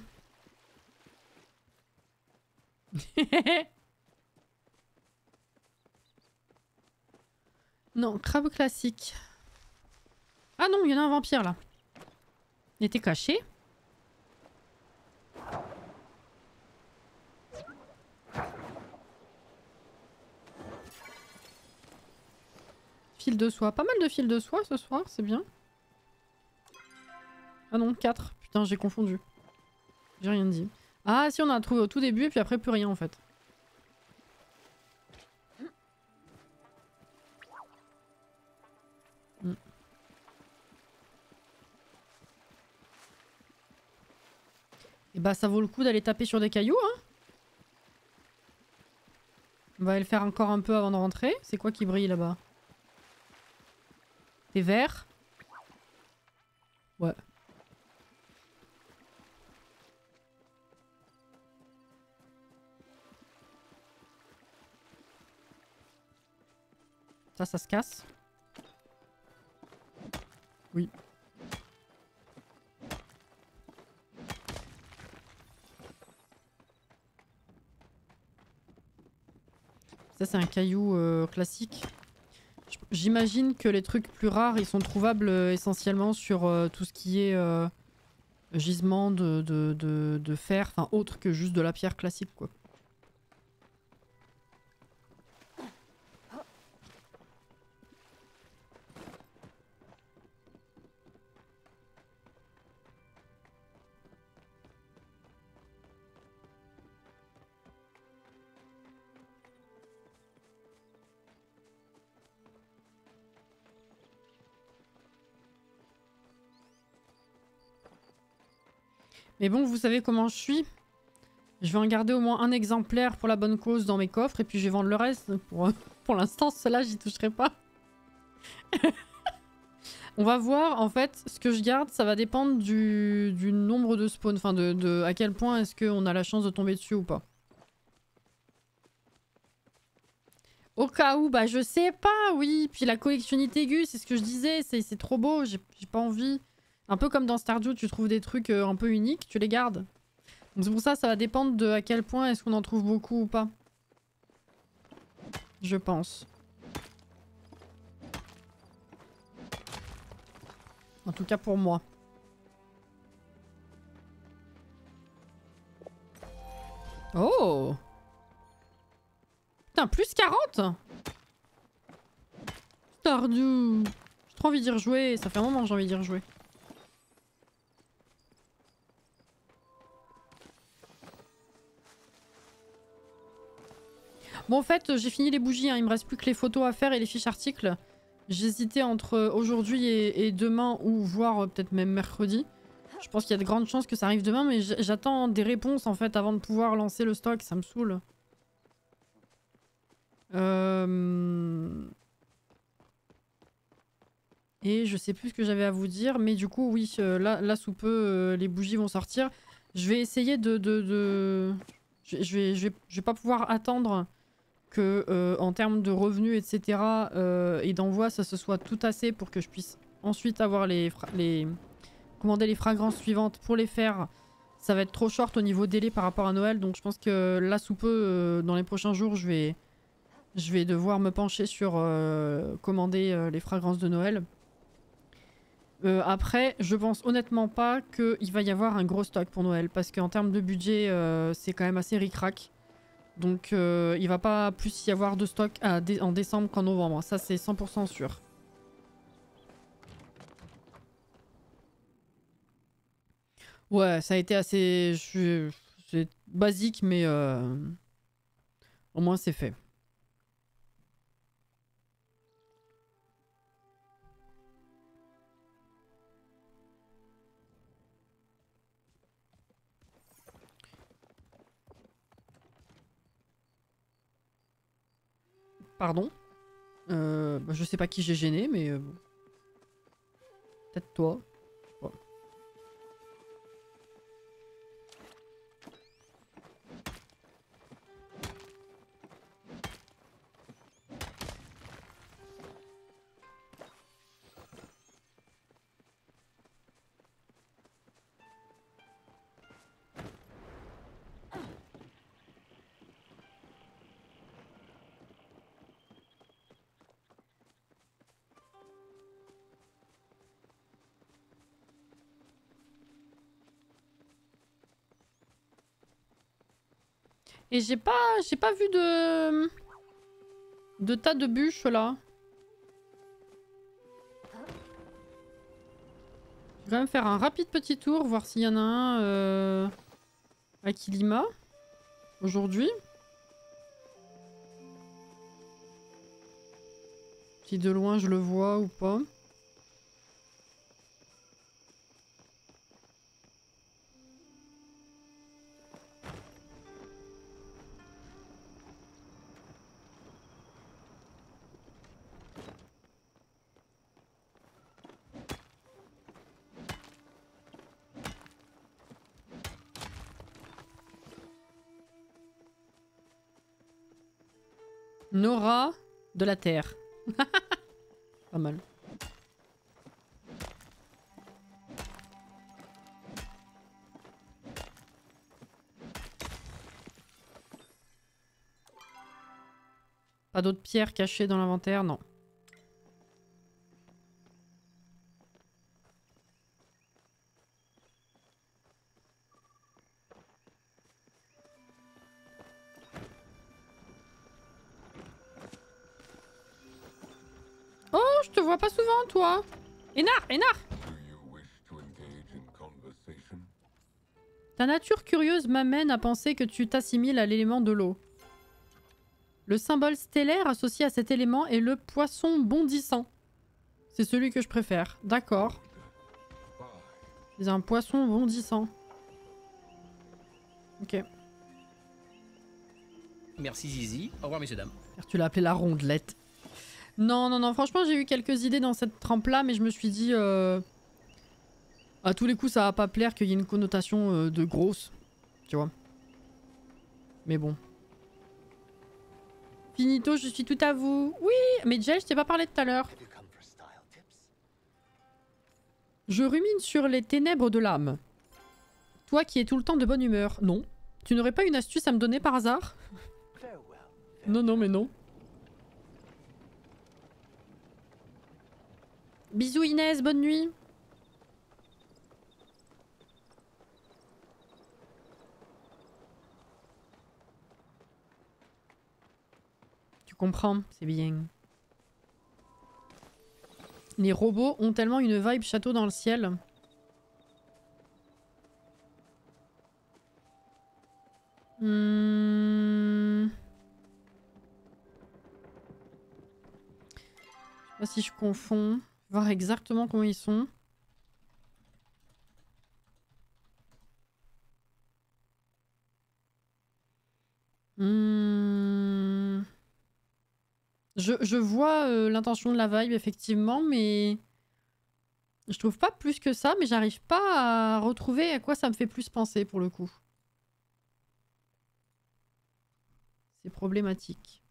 Non, crabe classique. Ah non, il y en a un vampire là. Il était caché. Fil de soie. Pas mal de fil de soie ce soir, c'est bien. Ah non, 4. Putain, j'ai confondu. J'ai rien dit. Ah si, on a trouvé au tout début et puis après plus rien en fait. Et bah ça vaut le coup d'aller taper sur des cailloux hein. On va aller le faire encore un peu avant de rentrer. C'est quoi qui brille là-bas? Des verres? Ouais. Ça se casse. Oui. Ça c'est un caillou classique. J'imagine que les trucs plus rares ils sont trouvables essentiellement sur tout ce qui est gisement de fer, enfin autre que juste de la pierre classique quoi. Mais bon, vous savez comment je suis. Je vais en garder au moins un exemplaire pour la bonne cause dans mes coffres et puis je vais vendre le reste. Pour l'instant, cela j'y toucherai pas. On va voir, en fait, ce que je garde, ça va dépendre du nombre de spawns. Enfin, de à quel point est-ce qu'on a la chance de tomber dessus ou pas. Au cas où, bah je sais pas, oui. Puis la collectionnité aiguë, c'est ce que je disais, c'est trop beau, j'ai pas envie. Un peu comme dans Stardew, tu trouves des trucs un peu uniques, tu les gardes. Donc c'est pour ça, ça va dépendre de à quel point est-ce qu'on en trouve beaucoup ou pas. Je pense. En tout cas pour moi. Oh! Putain, plus 40? Stardew! J'ai trop envie d'y rejouer, ça fait un moment que j'ai envie d'y rejouer. Bon, en fait, j'ai fini les bougies, hein. Il me reste plus que les photos à faire et les fiches articles. J'hésitais entre aujourd'hui et demain, ou voire peut-être même mercredi. Je pense qu'il y a de grandes chances que ça arrive demain, mais j'attends des réponses en fait avant de pouvoir lancer le stock, ça me saoule. Et je sais plus ce que j'avais à vous dire, mais du coup, oui, là sous peu, les bougies vont sortir. Je vais essayer Je vais pas pouvoir attendre que, en termes de revenus, etc., et d'envoi, ça se soit tout assez pour que je puisse ensuite avoir commander les fragrances suivantes pour les faire. Ça va être trop short au niveau délai par rapport à Noël, donc je pense que là sous peu, dans les prochains jours, je vais devoir me pencher sur commander les fragrances de Noël. Après, je pense honnêtement pas qu'il va y avoir un gros stock pour Noël, parce qu'en termes de budget, c'est quand même assez ric-rac. Donc il va pas plus y avoir de stock en décembre qu'en novembre, ça c'est 100% sûr. Ouais, ça a été assez... C'est basique, mais au moins c'est fait. Pardon. Bah, je sais pas qui j'ai gêné, mais... peut-être toi. Ouais. Et j'ai pas vu de tas de bûches là. Je vais quand même faire un rapide petit tour, voir s'il y en a un à Kilima aujourd'hui. Si de loin je le vois ou pas. Nora de la Terre. Pas mal. Pas d'autres pierres cachées dans l'inventaire, non. Oh, je te vois pas souvent, toi. Énard, Énard. Ta nature curieuse m'amène à penser que tu t'assimiles à l'élément de l'eau. Le symbole stellaire associé à cet élément est le poisson bondissant. C'est celui que je préfère. D'accord. C'est un poisson bondissant. Ok. Merci Zizi. Au revoir messieurs dames. Tu l'as appelé la rondelette. Non, non, non. Franchement, j'ai eu quelques idées dans cette trempe-là, mais je me suis dit... à tous les coups, ça va pas plaire qu'il y ait une connotation de grosse. Tu vois. Mais bon. Finito, je suis tout à vous. Oui, mais Jel, je t'ai pas parlé tout à l'heure. Je rumine sur les ténèbres de l'âme. Toi qui es tout le temps de bonne humeur. Non. Tu n'aurais pas une astuce à me donner par hasard? Non, non, mais non. Bisous Inès, bonne nuit. comprends, c'est bien. Les robots ont tellement une vibe château dans le ciel. Je sais pas si je confonds. Voir exactement comment ils sont. Je vois l'intention de la vibe, effectivement, mais... Je trouve pas plus que ça, mais j'arrive pas à retrouver à quoi ça me fait plus penser, pour le coup. C'est problématique.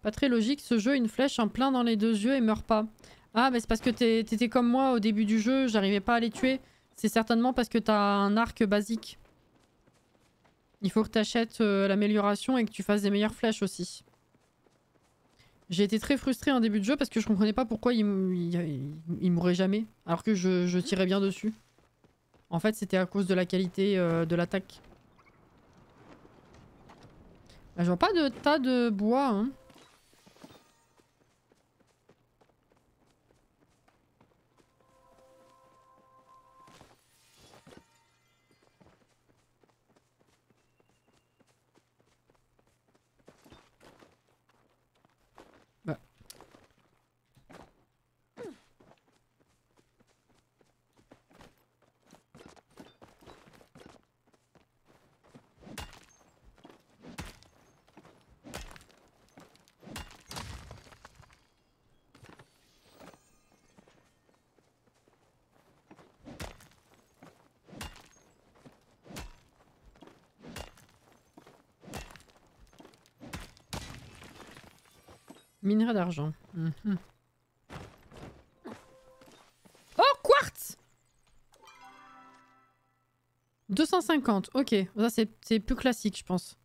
Pas très logique, ce jeu, une flèche en plein dans les deux yeux et meurt pas. Ah, mais c'est parce que t'étais comme moi au début du jeu, j'arrivais pas à les tuer. C'est certainement parce que t'as un arc basique. Il faut que t'achètes l'amélioration et que tu fasses des meilleures flèches aussi. J'ai été très frustrée en début de jeu parce que je comprenais pas pourquoi il mourait jamais, alors que je tirais bien dessus. En fait, c'était à cause de la qualité de l'attaque. Bah, je vois pas de tas de bois, hein. Minerai d'argent. Oh, quartz 250, ok. Ça, c'est plus classique, je pense.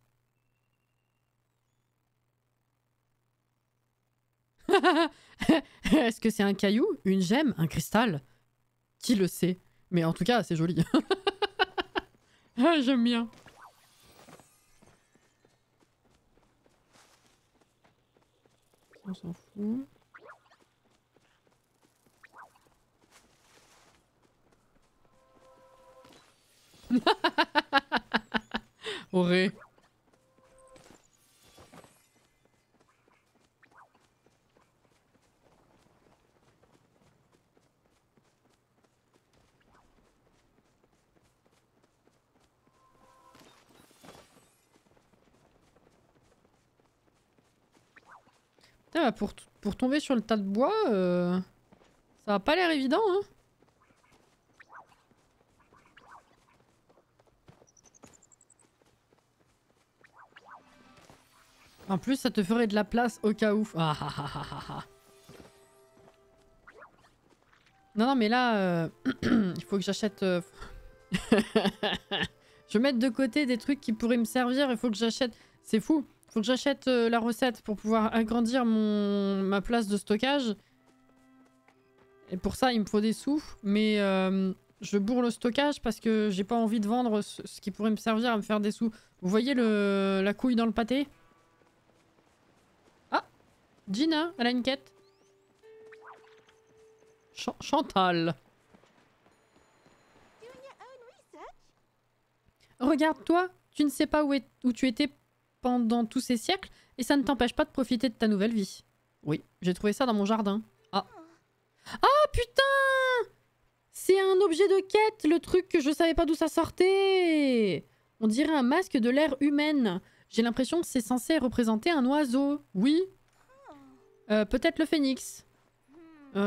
Est-ce que c'est un caillou, une gemme, un cristal? Qui le sait? Mais en tout cas, c'est joli. Ah, j'aime bien. On s'en fout. Auré. Putain, pour tomber sur le tas de bois, ça a pas l'air évident, hein. En plus, ça te ferait de la place au cas où. Ah, ah, ah, ah, ah. Non, non, mais là, il faut que j'achète... Je vais mettre de côté des trucs qui pourraient me servir. Il faut que j'achète... C'est fou. Il faut que j'achète la recette pour pouvoir agrandir ma place de stockage. Et pour ça, il me faut des sous. Mais je bourre le stockage parce que j'ai pas envie de vendre ce qui pourrait me servir à me faire des sous. Vous voyez la couille dans le pâté? Ah, Gina, elle a une quête. Chantal. Regarde-toi, tu ne sais pas où tu étais pendant tous ces siècles et ça ne t'empêche pas de profiter de ta nouvelle vie. Oui, j'ai trouvé ça dans mon jardin. Ah. Ah putain! C'est un objet de quête, le truc que je savais pas d'où ça sortait. On dirait un masque de l'ère humaine. J'ai l'impression que c'est censé représenter un oiseau. Oui. Peut-être le phénix. Ça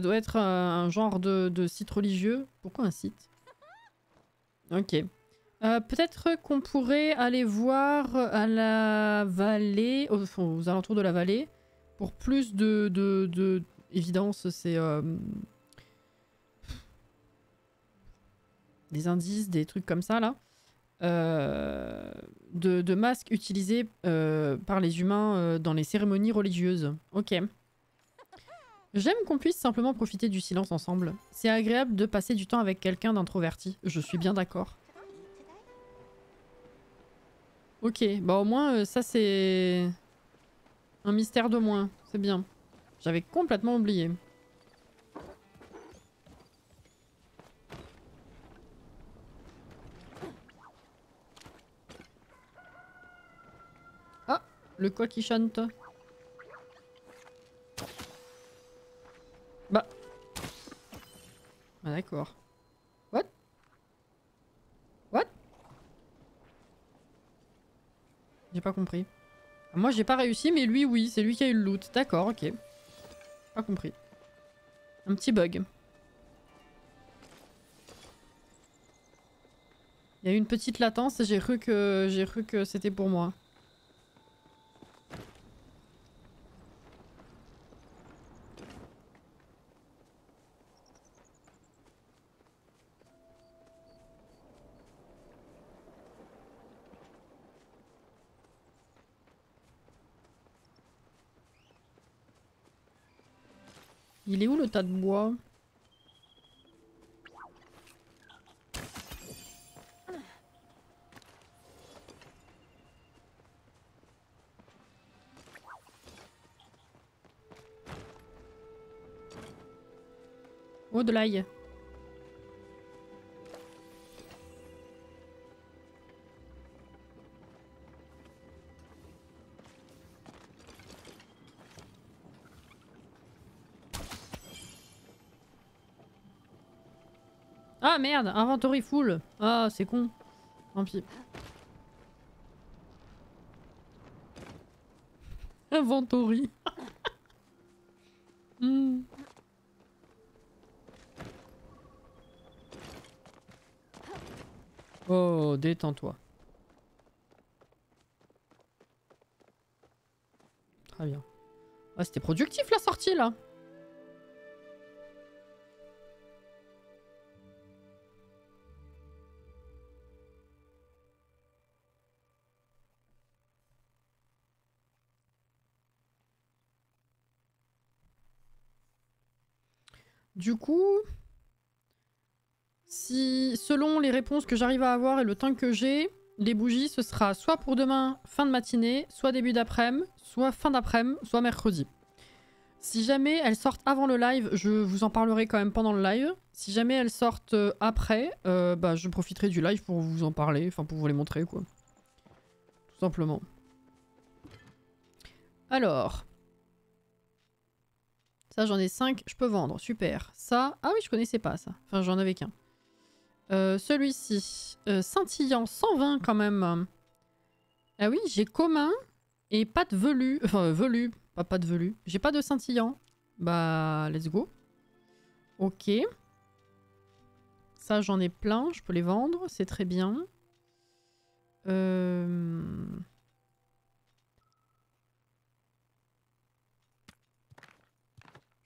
doit être un genre de site religieux. Pourquoi un site? Ok. Peut-être qu'on pourrait aller voir à la vallée, aux alentours de la vallée, pour plus de évidence. C'est des indices, des trucs comme ça là, de masques utilisés par les humains dans les cérémonies religieuses. Ok. J'aime qu'on puisse simplement profiter du silence ensemble. C'est agréable de passer du temps avec quelqu'un d'introverti. Je suis bien d'accord. Ok, bah au moins ça c'est un mystère de moins. C'est bien. J'avais complètement oublié. Ah, le quoi qui chante. Bah. Ah d'accord. What? What? J'ai pas compris. Moi j'ai pas réussi mais lui oui, c'est lui qui a eu le loot. D'accord, ok. Pas compris. Un petit bug. Il y a eu une petite latence et j'ai cru que c'était pour moi. Il est où le tas de bois? Oh, de l'ail. Ah merde, inventory full. Ah, c'est con. Tant pis. Inventory. Hmm. Oh, détends-toi. Très bien. Ah, c'était productif la sortie là. Du coup, si selon les réponses que j'arrive à avoir et le temps que j'ai, les bougies ce sera soit pour demain fin de matinée, soit début d'après-midi, soit fin d'après-midi, soit mercredi. Si jamais elles sortent avant le live, je vous en parlerai quand même pendant le live. Si jamais elles sortent après, bah je profiterai du live pour vous en parler, enfin pour vous les montrer quoi. Tout simplement. Alors. Ça j'en ai 5, je peux vendre, super. Ça, ah oui je connaissais pas ça, enfin j'en avais qu'un. Celui-ci, scintillant, 120 quand même. Ah oui, j'ai commun et pas de velu, enfin velu, pas de velu. J'ai pas de scintillant. Bah let's go. Ok. Ça j'en ai plein, je peux les vendre, c'est très bien.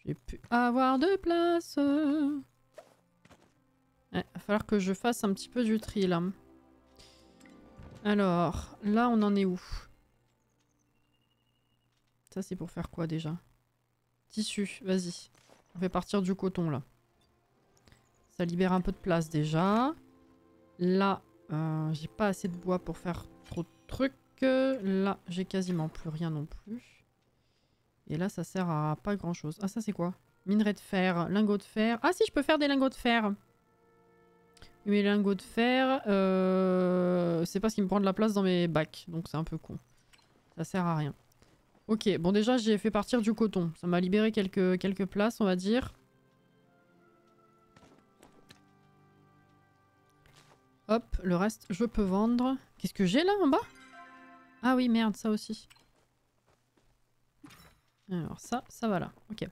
J'ai pu avoir de place. Ouais, va falloir que je fasse un petit peu du tri là. Alors, là on en est où? Ça c'est pour faire quoi déjà? Tissu, vas-y. On fait partir du coton là. Ça libère un peu de place déjà. Là, j'ai pas assez de bois pour faire trop de trucs. Là, j'ai quasiment plus rien non plus. Et là, ça sert à pas grand chose. Ah, ça c'est quoi? Minerai de fer, lingots de fer. Ah si, je peux faire des lingots de fer. Mais les lingots de fer, c'est pas ce qui me prend de la place dans mes bacs. Donc c'est un peu con. Ça sert à rien. Ok, bon déjà j'ai fait partir du coton. Ça m'a libéré quelques places, on va dire. Hop, le reste je peux vendre. Qu'est-ce que j'ai là en bas? Ah oui, merde, ça aussi. Alors ça va là. Ok.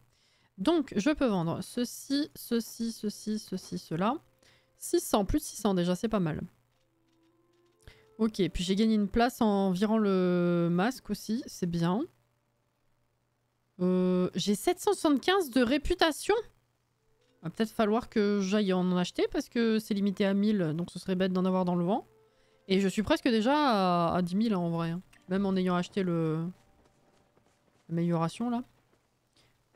Donc je peux vendre ceci, ceci, ceci, ceci, cela. 600, plus de 600 déjà, c'est pas mal. Ok, puis j'ai gagné une place en virant le masque aussi, c'est bien. J'ai 775 de réputation. Va peut-être falloir que j'aille en acheter parce que c'est limité à 1000, donc ce serait bête d'en avoir dans le vent. Et je suis presque déjà à 10 000 en vrai. Hein. Même en ayant acheté l'amélioration là.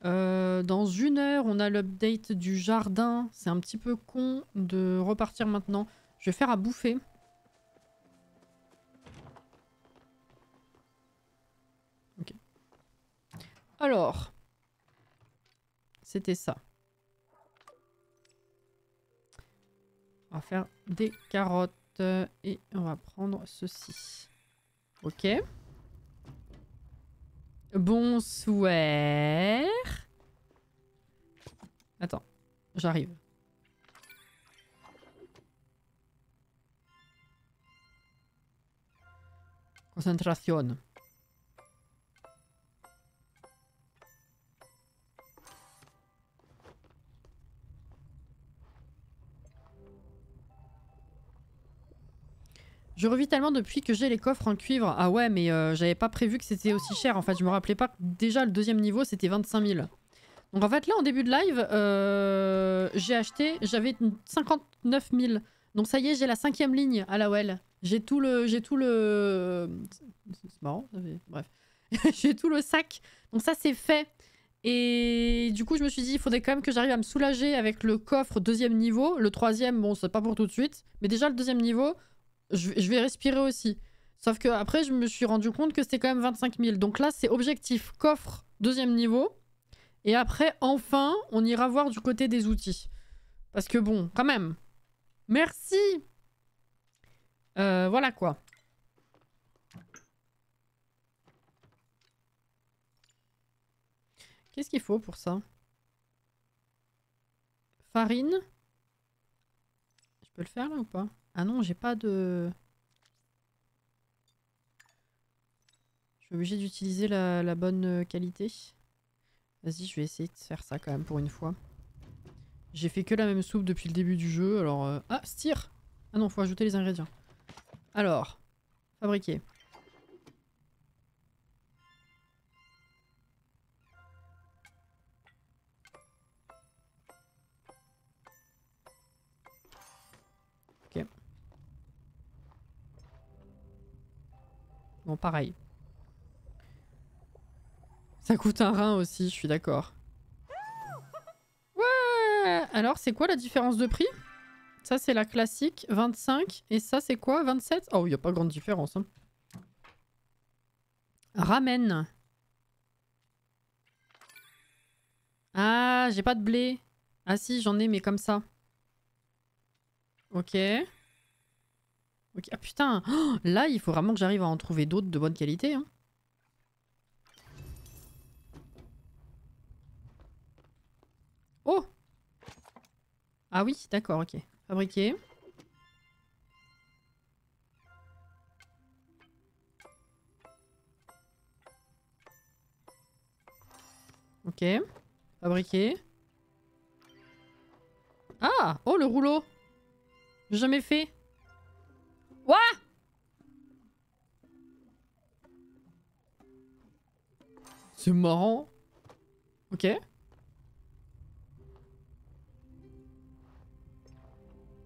Dans 1 heure, on a l'update du jardin. C'est un petit peu con de repartir maintenant. Je vais faire à bouffer. Ok. Alors. C'était ça. On va faire des carottes. Et on va prendre ceci. Ok. Bonsoir. Attends, j'arrive. Concentration. Je revis tellement depuis que j'ai les coffres en cuivre. Ah ouais, mais j'avais pas prévu que c'était aussi cher. En fait, je me rappelais pas que déjà le 2e niveau c'était 25 000. Donc en fait là en début de live, j'ai acheté, j'avais 59 000. Donc ça y est, j'ai la 5e ligne à la well. J'ai tout le... C'est marrant, bref. J'ai tout le sac. Donc ça c'est fait. Et du coup je me suis dit, il faudrait quand même que j'arrive à me soulager avec le coffre 2e niveau. Le 3e, bon c'est pas pour tout de suite. Mais déjà le 2e niveau, je vais respirer aussi. Sauf que après je me suis rendu compte que c'était quand même 25 000. Donc là c'est objectif coffre 2e niveau. Et après, enfin, on ira voir du côté des outils. Parce que bon, quand même. Merci. Voilà quoi. Qu'est-ce qu'il faut pour ça? Farine. Je peux le faire là ou pas? Ah non, j'ai pas de... Je suis obligée d'utiliser la bonne qualité. Vas-y, je vais essayer de faire ça quand même pour une fois. J'ai fait que la même soupe depuis le début du jeu, alors... Ah, stir! Ah non, faut ajouter les ingrédients. Alors, fabriquer. Ok. Bon, pareil. Ça coûte un rein aussi, je suis d'accord. Ouais! Alors, c'est quoi la différence de prix? Ça, c'est la classique, 25. Et ça, c'est quoi, 27? Oh, il n'y a pas grande différence. Hein. Ramen. Ah, j'ai pas de blé. Ah si, j'en ai, mais comme ça. Ok. Ok. Ah putain, oh, là, il faut vraiment que j'arrive à en trouver d'autres de bonne qualité. Hein. Oh! Ah oui, d'accord, ok. Fabriquer. Ok. Fabriquer. Ah! Oh, le rouleau! J'ai jamais fait. Ouah! C'est marrant. Ok.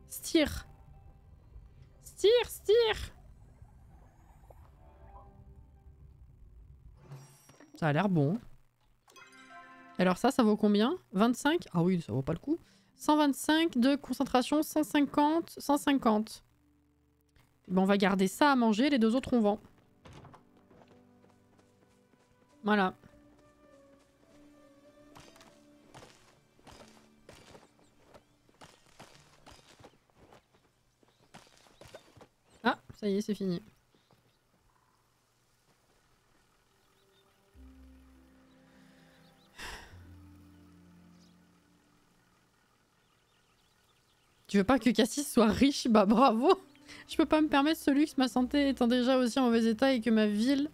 Stir. Stir, stir. Ça a l'air bon. Alors ça vaut combien? 25? Ah oui, ça vaut pas le coup. 125 de concentration, 150, 150. Bon, on va garder ça à manger, les 2 autres on vend. Voilà. Ah, ça y est, c'est fini. Tu veux pas que Cassis soit riche? Bah bravo. Je peux pas me permettre ce luxe, ma santé étant déjà aussi en mauvais état et que ma ville...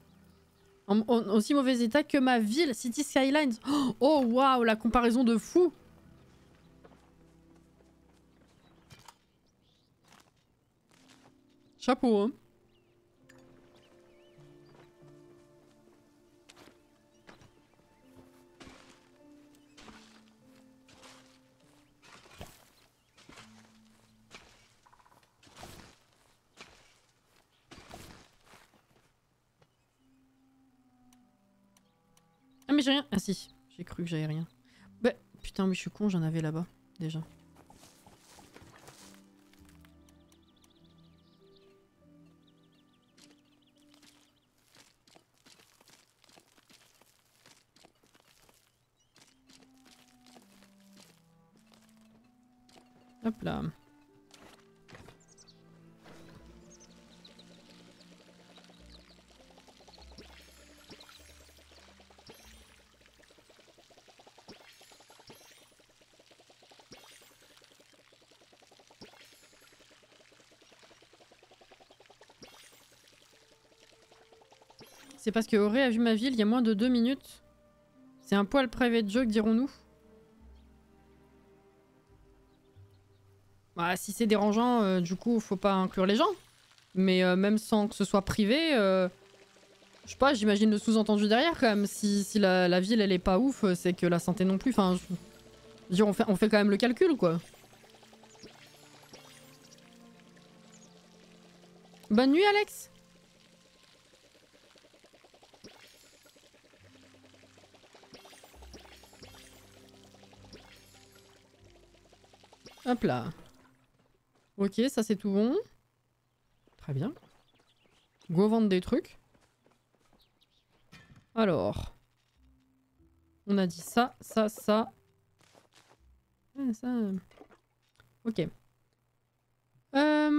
En aussi mauvais état que ma ville, City Skylines. Oh waouh, la comparaison de fou. Chapeau, hein. mais j'ai rien. Ah si, j'ai cru que j'avais rien. Bah putain mais je suis con, j'en avais là-bas déjà. Hop là. C'est parce que Auré a vu ma ville il y a moins de 2 minutes. C'est un poil private joke, dirons-nous. Bah, si c'est dérangeant, du coup, faut pas inclure les gens. Mais même sans que ce soit privé, je sais pas, j'imagine le sous-entendu derrière quand même. Si la ville elle est pas ouf, c'est que la santé non plus. Enfin, je veux dire, on fait quand même le calcul quoi. Bonne nuit, Alex. Hop là. Ok, ça c'est tout bon. Très bien. Go vendre des trucs. Alors. On a dit ça, ça, ça. Ah, ça... Ok. Ah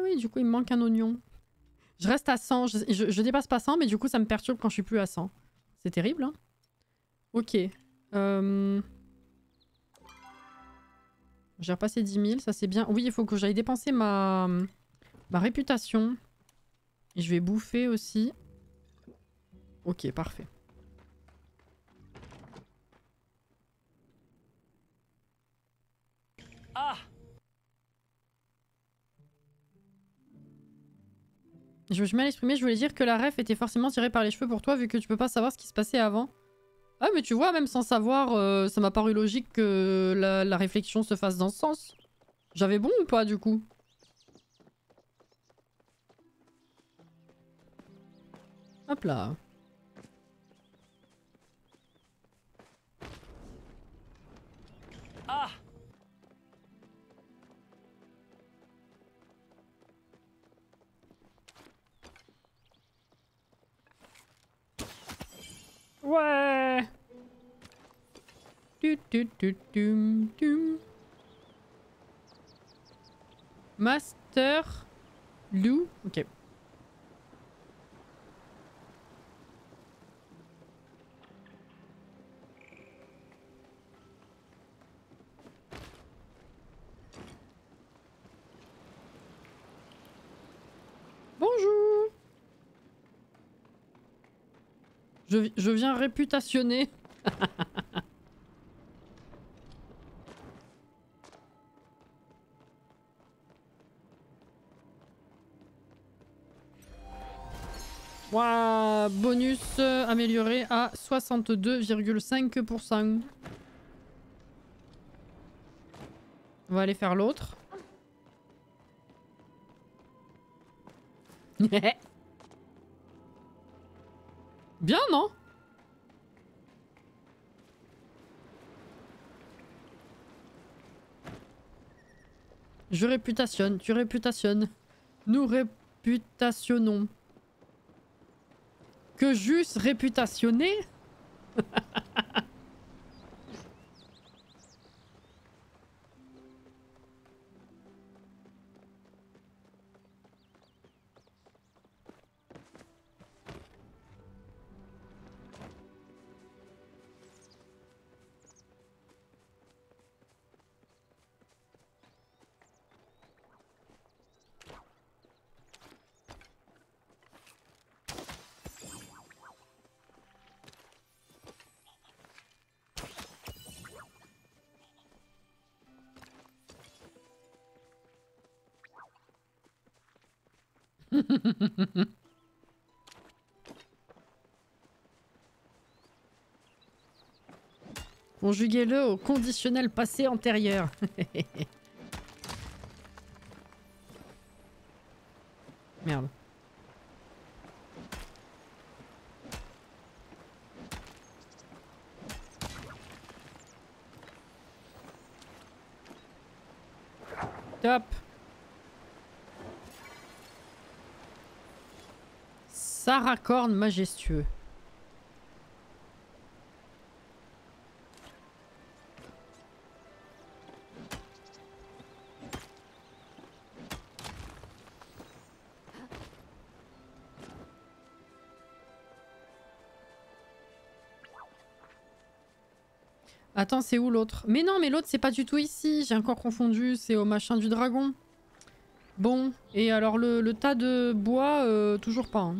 oui, du coup il me manque un oignon. Je reste à 100, je dépasse pas 100, mais du coup ça me perturbe quand je suis plus à 100. C'est terrible, hein. Ok. J'ai repassé 10 000, ça c'est bien. Oui, il faut que j'aille dépenser ma réputation. Et je vais bouffer aussi. Ok, parfait. Ah! Je me suis mal exprimée, je voulais dire que la ref était forcément tirée par les cheveux pour toi vu que tu peux pas savoir ce qui se passait avant. Ah mais tu vois, même sans savoir, ça m'a paru logique que la réflexion se fasse dans ce sens. J'avais bon ou pas du coup? Hop là. Ah! Ouais. Master Lou. Ok. Bonjour. Je viens réputationner. Waouh, bonus amélioré à 62,5%. On va aller faire l'autre. Bien, non? Je réputationne, tu réputationnes. Nous réputationnons. Que juste réputationner? Conjuguez-le au conditionnel passé antérieur. Merde. Top. Saracorne majestueux. Attends, c'est où l'autre? Mais non, mais l'autre c'est pas du tout ici. J'ai encore confondu, c'est au machin du dragon. Bon, et alors le tas de bois, toujours pas. Hein.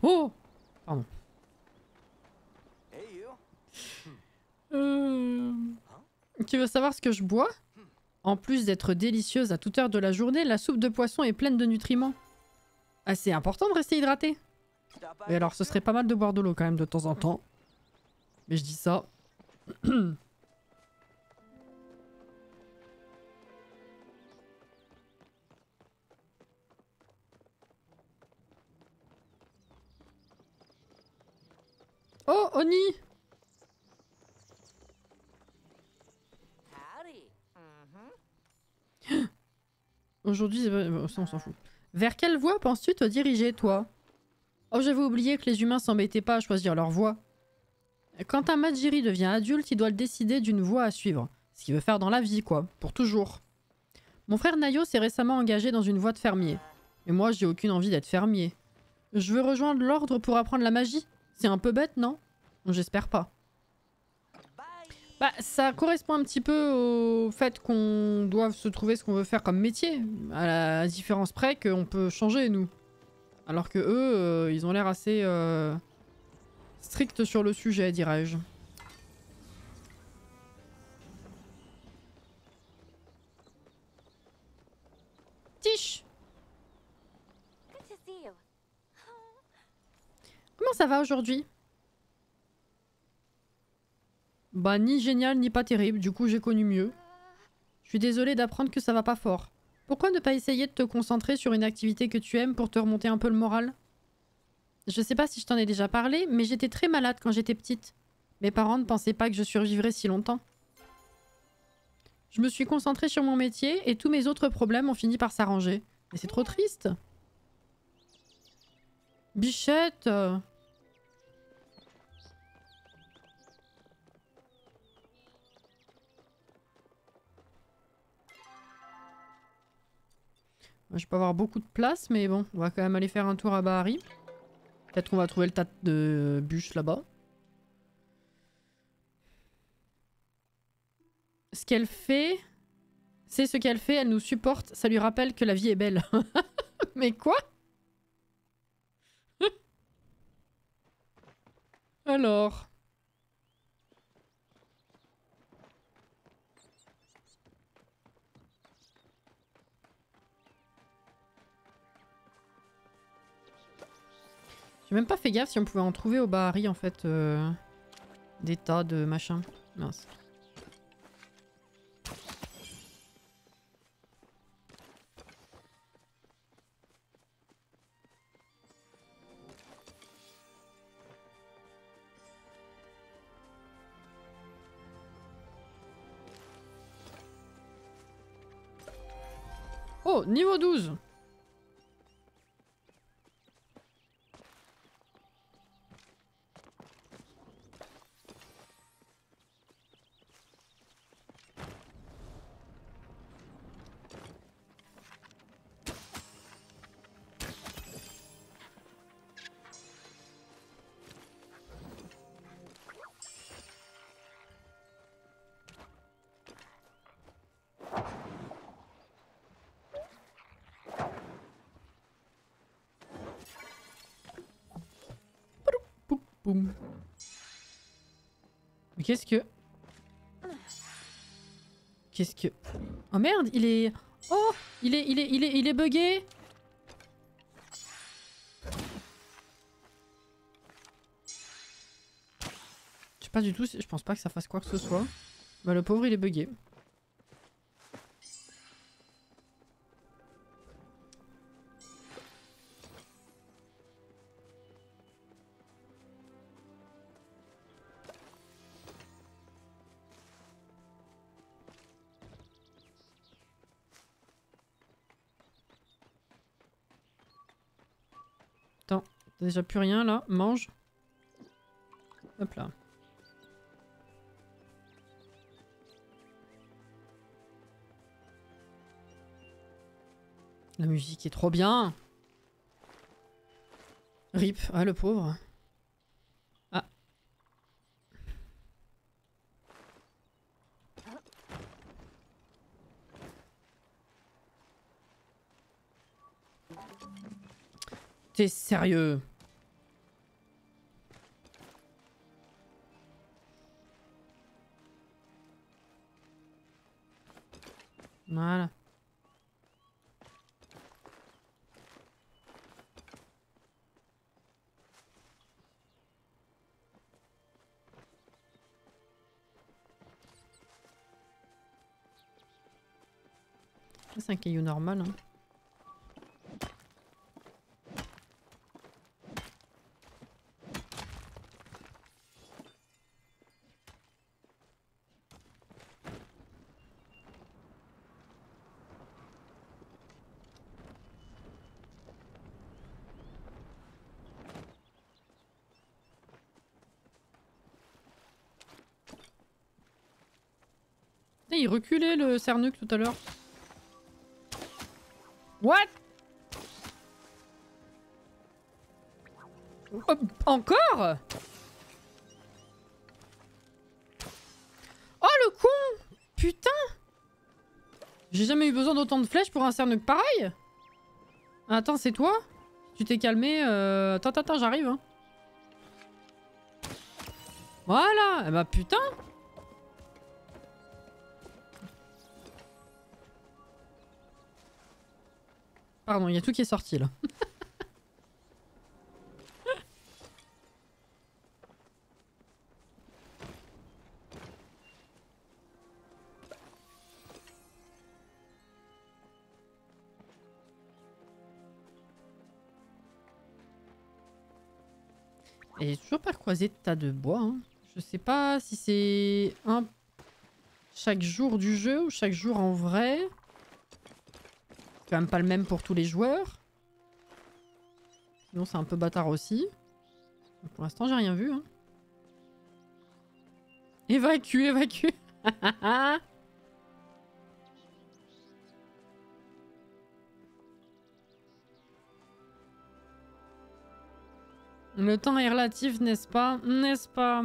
Oh! Pardon. Tu veux savoir ce que je bois? En plus d'être délicieuse à toute heure de la journée, la soupe de poisson est pleine de nutriments. Ah, c'est important de rester hydraté. Et alors, ce serait pas mal de boire de l'eau quand même de temps en temps. Mais je dis ça. Oh, Oni! Aujourd'hui, on s'en fout. Vers quelle voie penses-tu te diriger, toi? Oh, j'avais oublié que les humains s'embêtaient pas à choisir leur voie. Quand un Majiri devient adulte, il doit le décider d'une voie à suivre. Ce qu'il veut faire dans la vie, quoi. Pour toujours. Mon frère Nayo s'est récemment engagé dans une voie de fermier. Et moi, j'ai aucune envie d'être fermier. Je veux rejoindre l'ordre pour apprendre la magie. C'est un peu bête, non? J'espère pas. Bah, ça correspond un petit peu au fait qu'on doit se trouver ce qu'on veut faire comme métier. À la différence près qu'on peut changer, nous. Alors que eux, ils ont l'air assez stricts sur le sujet, dirais-je. Tiche! Comment ça va aujourd'hui? Bah, ni génial ni pas terrible, du coup j'ai connu mieux. Je suis désolée d'apprendre que ça va pas fort. Pourquoi ne pas essayer de te concentrer sur une activité que tu aimes pour te remonter un peu le moral? Je sais pas si je t'en ai déjà parlé, mais j'étais très malade quand j'étais petite. Mes parents ne pensaient pas que je survivrais si longtemps. Je me suis concentrée sur mon métier et tous mes autres problèmes ont fini par s'arranger. Mais c'est trop triste. Bichette. Je peux avoir beaucoup de place, mais bon, on va quand même aller faire un tour à Bahari. Peut-être qu'on va trouver le tas de bûches là-bas. Ce qu'elle fait... C'est ce qu'elle fait, elle nous supporte, ça lui rappelle que la vie est belle. Mais quoi? Alors... J'ai même pas fait gaffe si on pouvait en trouver au Bahari en fait. Des tas de machins. Mince. Oh, niveau 12. Boum. Mais qu'est-ce que... Qu'est-ce que... Oh merde, il est... Oh, il est bugué. Tu pas du tout, je pense pas que ça fasse quoi que ce soit. Bah le pauvre il est bugué. Attends, t'as déjà plus rien là, mange. Hop là. La musique est trop bien. Rip, ah le pauvre. Ah. T'es sérieux? Voilà. C'est un caillou normal. Hein. Et il reculait le Cernuc tout à l'heure. What? Encore? Oh le con! Putain! J'ai jamais eu besoin d'autant de flèches pour un Cernuc pareil? Attends, c'est toi? Tu t'es calmé? Attends, j'arrive. Hein. Voilà! Eh bah putain! Pardon, il y a tout qui est sorti là. Et j'ai toujours pas croisé de tas de bois. Hein. Je sais pas si c'est un chaque jour du jeu ou chaque jour en vrai. C'est quand même pas le même pour tous les joueurs. Sinon c'est un peu bâtard aussi. Mais pour l'instant j'ai rien vu. Hein. Évacue. Le temps est relatif, n'est-ce pas? N'est-ce pas?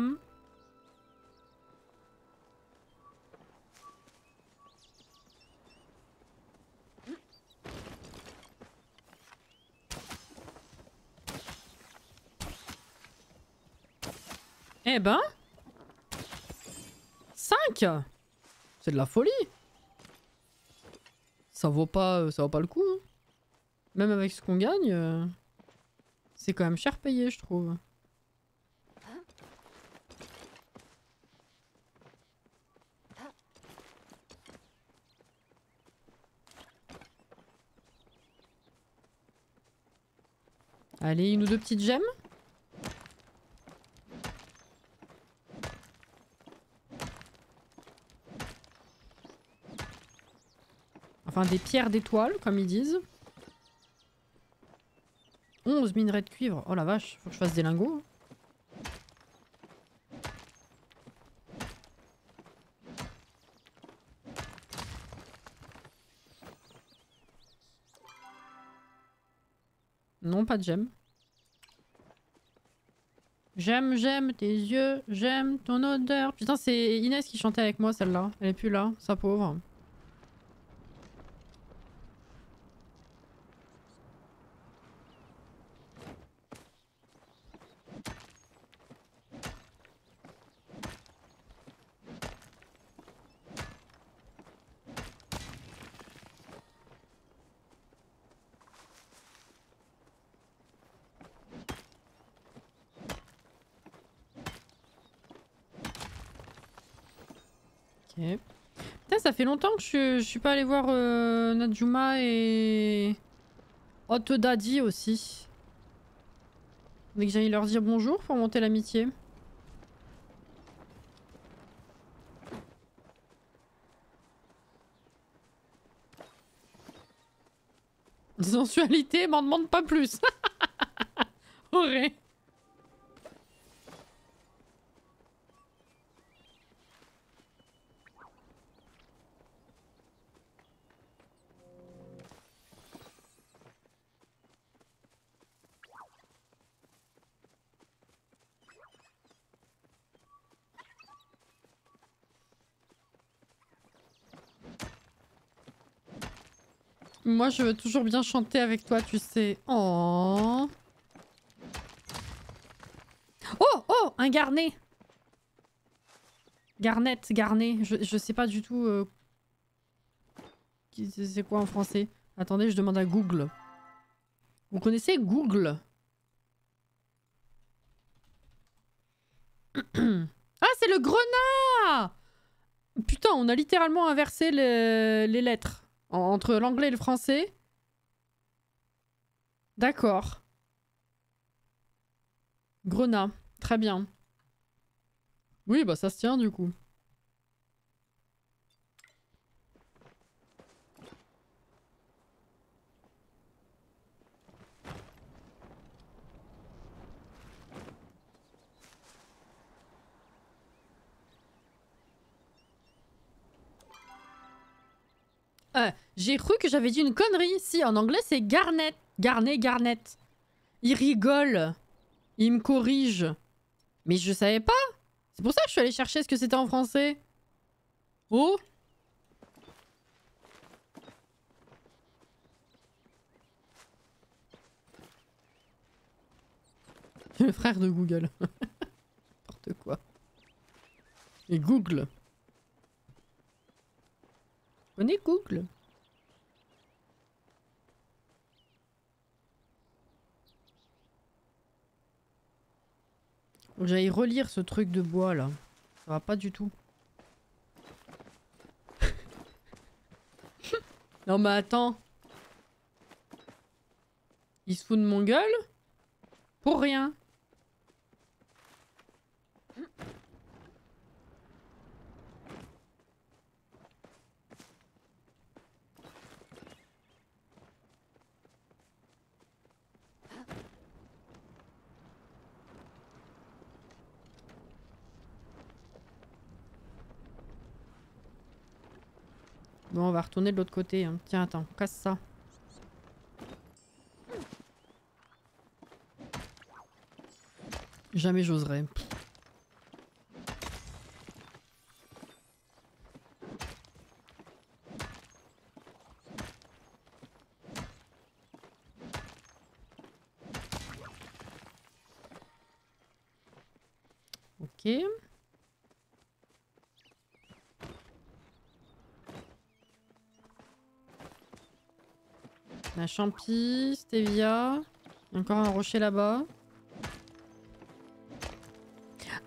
Eh ben 5. C'est de la folie. Ça vaut pas le coup. Hein. Même avec ce qu'on gagne, c'est quand même cher payé, je trouve. Allez, une ou deux petites gemmes. Enfin, des pierres d'étoiles, comme ils disent. 11 minerais de cuivre. Oh la vache, faut que je fasse des lingots. Non, pas de gemmes. J'aime tes yeux, j'aime ton odeur. Putain, c'est Inès qui chantait avec moi, celle-là. Elle est plus là, sa pauvre. Putain, ça fait longtemps que je suis pas allé voir Najuma et Hot Daddy aussi. Dès que j'aille leur dire bonjour pour monter l'amitié. Sensualité, m'en demande pas plus. Horré. Moi, je veux toujours bien chanter avec toi, tu sais. Oh. Oh, oh, un garnet. Garnet. Je sais pas du tout. C'est quoi en français? Attendez, je demande à Google. Vous connaissez Google? Ah, c'est le grenat! Putain, on a littéralement inversé les lettres. Entre l'anglais et le français. D'accord. Grenat. Très bien. Oui, bah ça se tient du coup. J'ai cru que j'avais dit une connerie. Si, en anglais, c'est garnet. Garnet. Il rigole. Il me corrige. Mais je savais pas. C'est pour ça que je suis allée chercher ce que c'était en français. Oh. Le frère de Google. N'importe quoi. Et Google. On est Google. Faut que j'aille relire ce truc de bois là. Ça va pas du tout. Non mais attends. Il se fout de mon gueule? Pour rien. Bon, on va retourner de l'autre côté. Hein. Tiens, attends, casse ça. Jamais j'oserais. Ok. La champi, stevia. Encore un rocher là-bas.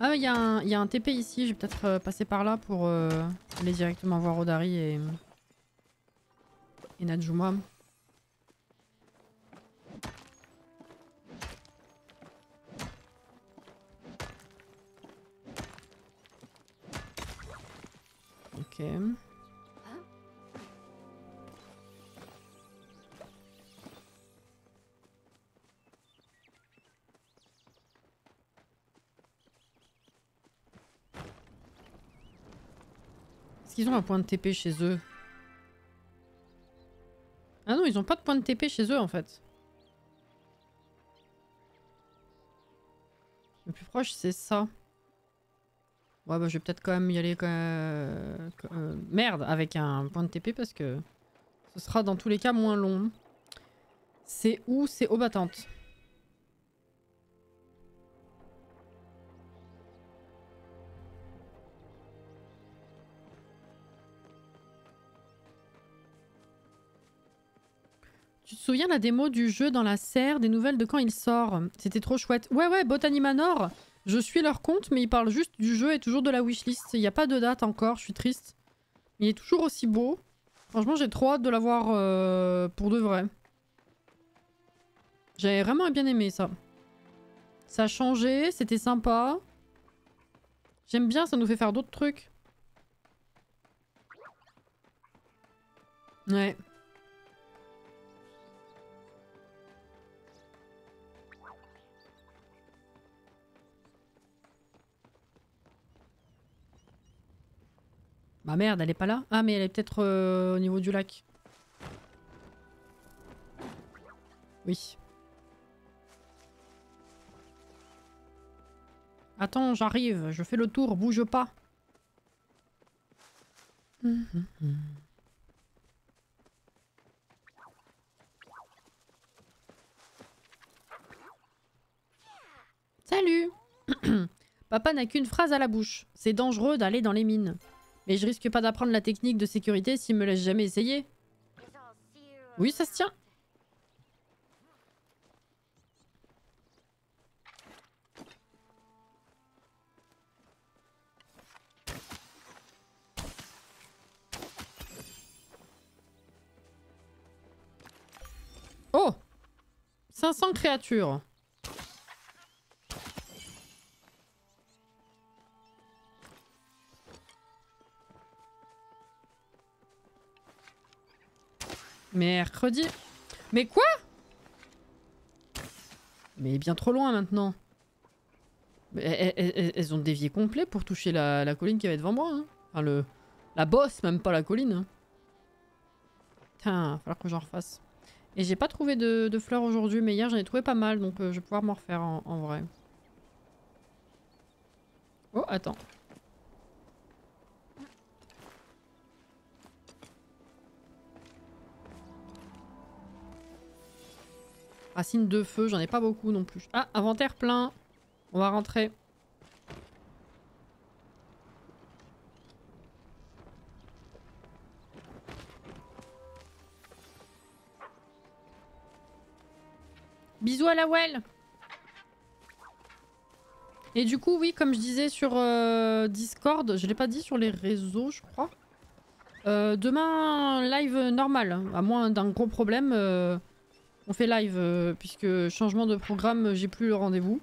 Ah, il y a un TP ici. Je vais peut-être passer par là pour aller directement voir Rodari et Najuma. Ok. Est-ce qu'ils ont un point de TP chez eux? Ah non, ils ont pas de point de TP chez eux en fait. Le plus proche c'est ça. Ouais bah je vais peut-être quand même y aller merde, avec un point de TP parce que ce sera dans tous les cas moins long. C'est où? C'est aux battantes. Tu te souviens la démo du jeu dans la serre, des nouvelles de quand il sort? C'était trop chouette. Ouais, Botany Manor, je suis leur compte, mais ils parlent juste du jeu et toujours de la wishlist. Il n'y a pas de date encore, je suis triste. Il est toujours aussi beau. Franchement, j'ai trop hâte de l'avoir pour de vrai. J'avais vraiment bien aimé ça. Ça a changé, c'était sympa. J'aime bien, ça nous fait faire d'autres trucs. Ouais. Bah merde, elle est pas là? Ah mais elle est peut-être au niveau du lac. Oui. Attends, j'arrive, je fais le tour, bouge pas. Salut. Papa n'a qu'une phrase à la bouche. C'est dangereux d'aller dans les mines. Mais je risque pas d'apprendre la technique de sécurité s'il me laisse jamais essayer. Oui, ça se tient. Oh 500 créatures. Mercredi. Mais quoi? Mais bien trop loin maintenant. Elles ont dévié complet pour toucher la colline qui va être devant moi. Hein. Enfin, la bosse, même pas la colline. Hein. Putain, va falloir que j'en refasse. Et j'ai pas trouvé de fleurs aujourd'hui, mais hier j'en ai trouvé pas mal, donc je vais pouvoir m'en refaire en vrai. Oh, attends. Racine de feu, j'en ai pas beaucoup non plus. Ah, inventaire plein. On va rentrer. Bisous à la well. Et du coup, oui, comme je disais sur Discord, je l'ai pas dit sur les réseaux, je crois. Demain, live normal. À moins d'un gros problème, on fait live. Puisque changement de programme, j'ai plus le rendez-vous.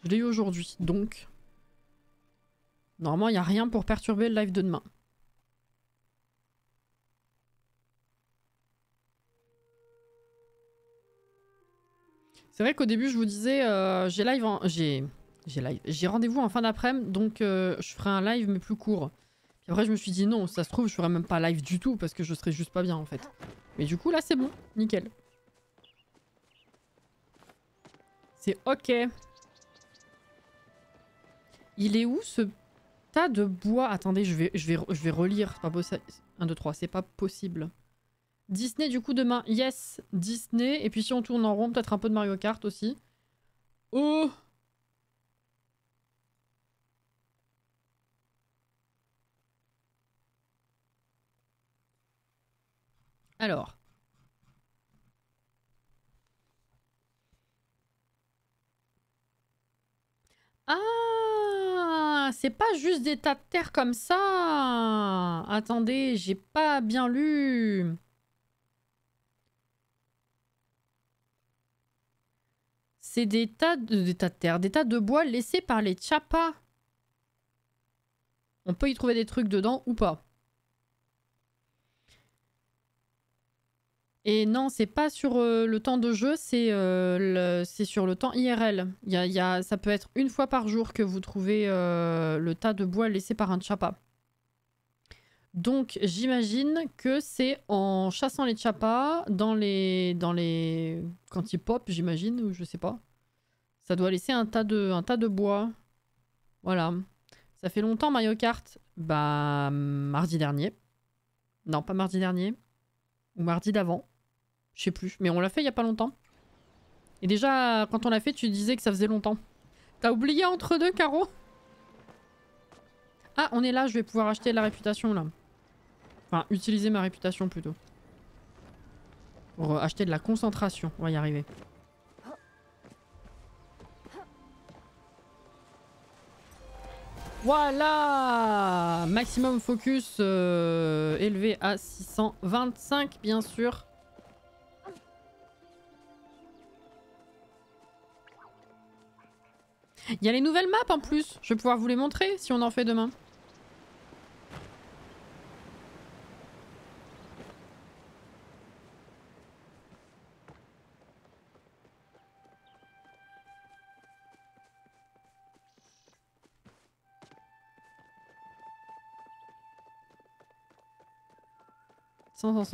Je l'ai eu aujourd'hui, donc... Normalement, il n'y a rien pour perturber le live de demain. C'est vrai qu'au début, je vous disais, j'ai live en... J'ai rendez-vous en fin d'après-midi, donc je ferai un live mais plus court. Puis après, je me suis dit non, ça se trouve, je ferai même pas live du tout parce que je serai juste pas bien en fait. Mais du coup, là, c'est bon, nickel. C'est ok. Il est où ce tas de bois? Attendez, je vais relire. C'est pas possible. 1, 2, 3, c'est pas possible. Disney du coup demain. Yes, Disney. Et puis si on tourne en rond, peut-être un peu de Mario Kart aussi. Oh! Alors. Ah! C'est pas juste des tas de terre comme ça! Attendez, j'ai pas bien lu. C'est des tas de terre, des tas de bois laissés par les Chappas. On peut y trouver des trucs dedans ou pas. Et non, c'est pas sur le temps de jeu, c'est sur le temps IRL. Ça peut être une fois par jour que vous trouvez le tas de bois laissé par un Chappa. Donc j'imagine que c'est en chassant les Chappas dans les quand ils pop, j'imagine, ou je sais pas. Ça doit laisser un tas de bois. Voilà. Ça fait longtemps Mario Kart. Bah mardi dernier. Non, pas mardi dernier. Ou mardi d'avant. Je sais plus. Mais on l'a fait il y a pas longtemps. Et déjà, quand on l'a fait, tu disais que ça faisait longtemps. T'as oublié entre deux, Caro? Ah, on est là, je vais pouvoir acheter la réputation, là. Enfin, utiliser ma réputation, plutôt. Pour acheter de la concentration. On va y arriver. Voilà. Maximum focus élevé à 625 bien sûr. Il y a les nouvelles maps en plus. Je vais pouvoir vous les montrer si on en fait demain.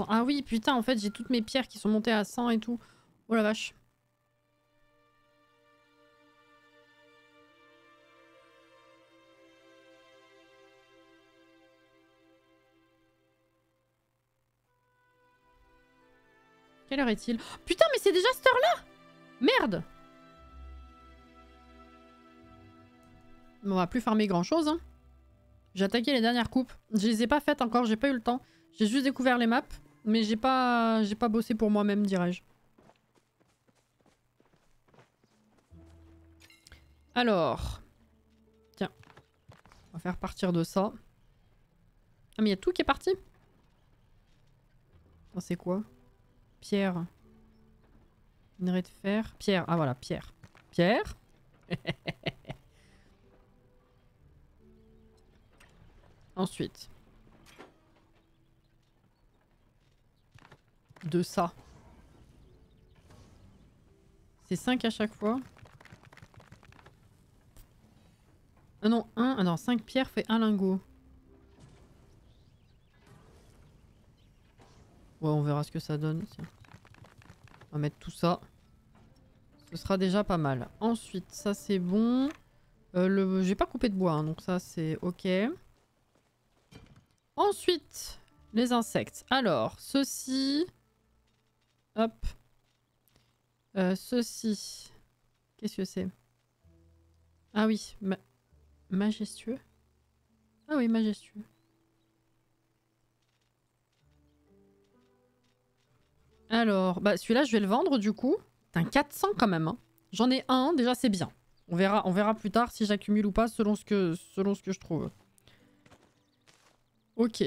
Ah oui, putain, en fait, j'ai toutes mes pierres qui sont montées à 100 et tout. Oh la vache. Quelle heure est-il? Putain, mais c'est déjà cette heure-là! Merde! On va plus farmer grand-chose. Hein. J'ai attaqué les dernières coupes. Je les ai pas faites encore, j'ai pas eu le temps. J'ai juste découvert les maps, mais j'ai pas bossé pour moi-même, dirais-je. Alors... Tiens. On va faire partir de ça. Ah mais il y a tout qui est parti? C'est quoi? Pierre. Minerai de fer. Pierre. Ah voilà, pierre. Pierre. Ensuite. De ça. C'est 5 à chaque fois. Ah non, 1. Ah non, 5 pierres fait 1 lingot. Ouais, on verra ce que ça donne. Tiens. On va mettre tout ça. Ce sera déjà pas mal. Ensuite, ça c'est bon. J'ai pas coupé de bois, hein, donc ça c'est ok. Ensuite, les insectes. Alors, ceci... Hop. Ceci. Qu'est-ce que c'est? Ah oui, majestueux. Ah oui, majestueux. Alors, bah celui-là, je vais le vendre du coup. T'as un 400 quand même. Hein. J'en ai un, déjà c'est bien. On verra plus tard si j'accumule ou pas selon ce que je trouve. Ok.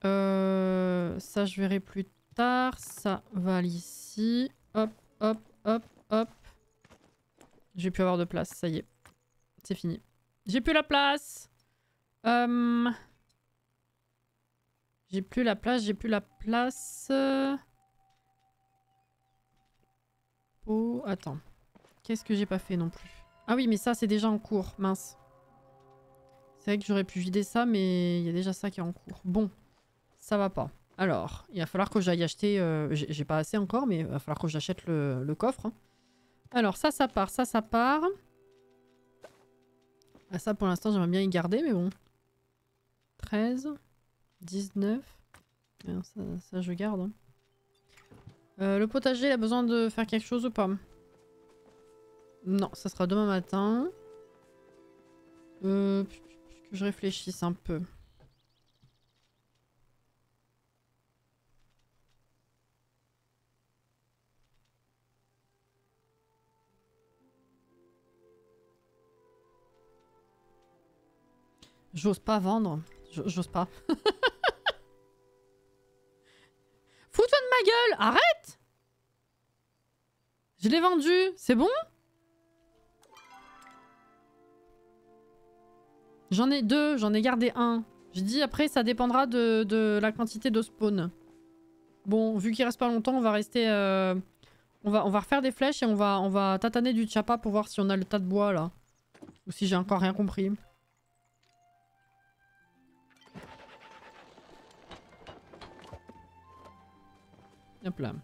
Ça, je verrai plus tard. Ça va aller ici. Hop, hop, hop, hop. Je vais plus avoir de place, ça y est. C'est fini. J'ai plus la place. J'ai plus la place. Oh, attends. Qu'est-ce que j'ai pas fait non plus? Ah oui, mais ça, c'est déjà en cours. Mince. C'est vrai que j'aurais pu vider ça, mais il y a déjà ça qui est en cours. Bon, ça va pas. Alors, il va falloir que j'aille acheter... j'ai pas assez encore, mais il va falloir que j'achète le coffre. Hein. Alors, ça part. Ça part. Ah, ça, pour l'instant, j'aimerais bien y garder, mais bon. 13. 19. Non, ça, je garde. Hein. Le potager, il a besoin de faire quelque chose ou pas? Non, ça sera demain matin. Que je réfléchisse un peu. J'ose pas vendre. J'ose pas. Fous-toi de ma gueule! Arrête! Je l'ai vendu, c'est bon? J'en ai 2, j'en ai gardé 1. J'ai dit après ça dépendra de la quantité de spawn. Bon, vu qu'il reste pas longtemps, on va rester... On va refaire des flèches et on va tataner du tchapa pour voir si on a le tas de bois là. Ou si j'ai encore rien compris. Hop là.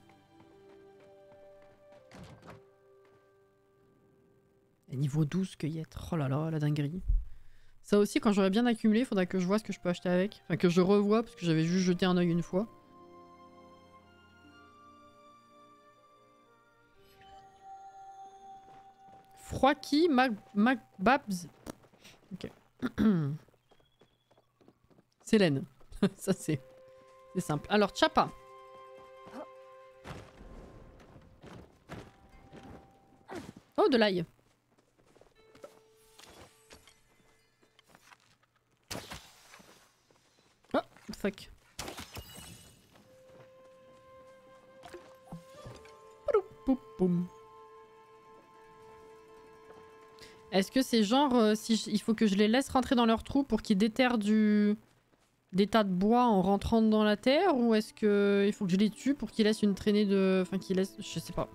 Et niveau 12 cueillette. Oh là là, la dinguerie. Ça aussi, quand j'aurai bien accumulé, il faudra que je vois ce que je peux acheter avec. Enfin, que je revoie, parce que j'avais juste jeté un œil une fois. Froiki Magbabs. Ok. C'est laine. Ça, c'est simple. Alors, Chapa. Oh, de l'ail. fuck. Est-ce que c'est genre il faut que je les laisse rentrer dans leur trou pour qu'ils déterrent des tas de bois en rentrant dans la terre, ou est-ce que il faut que je les tue pour qu'ils laissent une traînée de... Enfin qu'ils laissent... Je sais pas.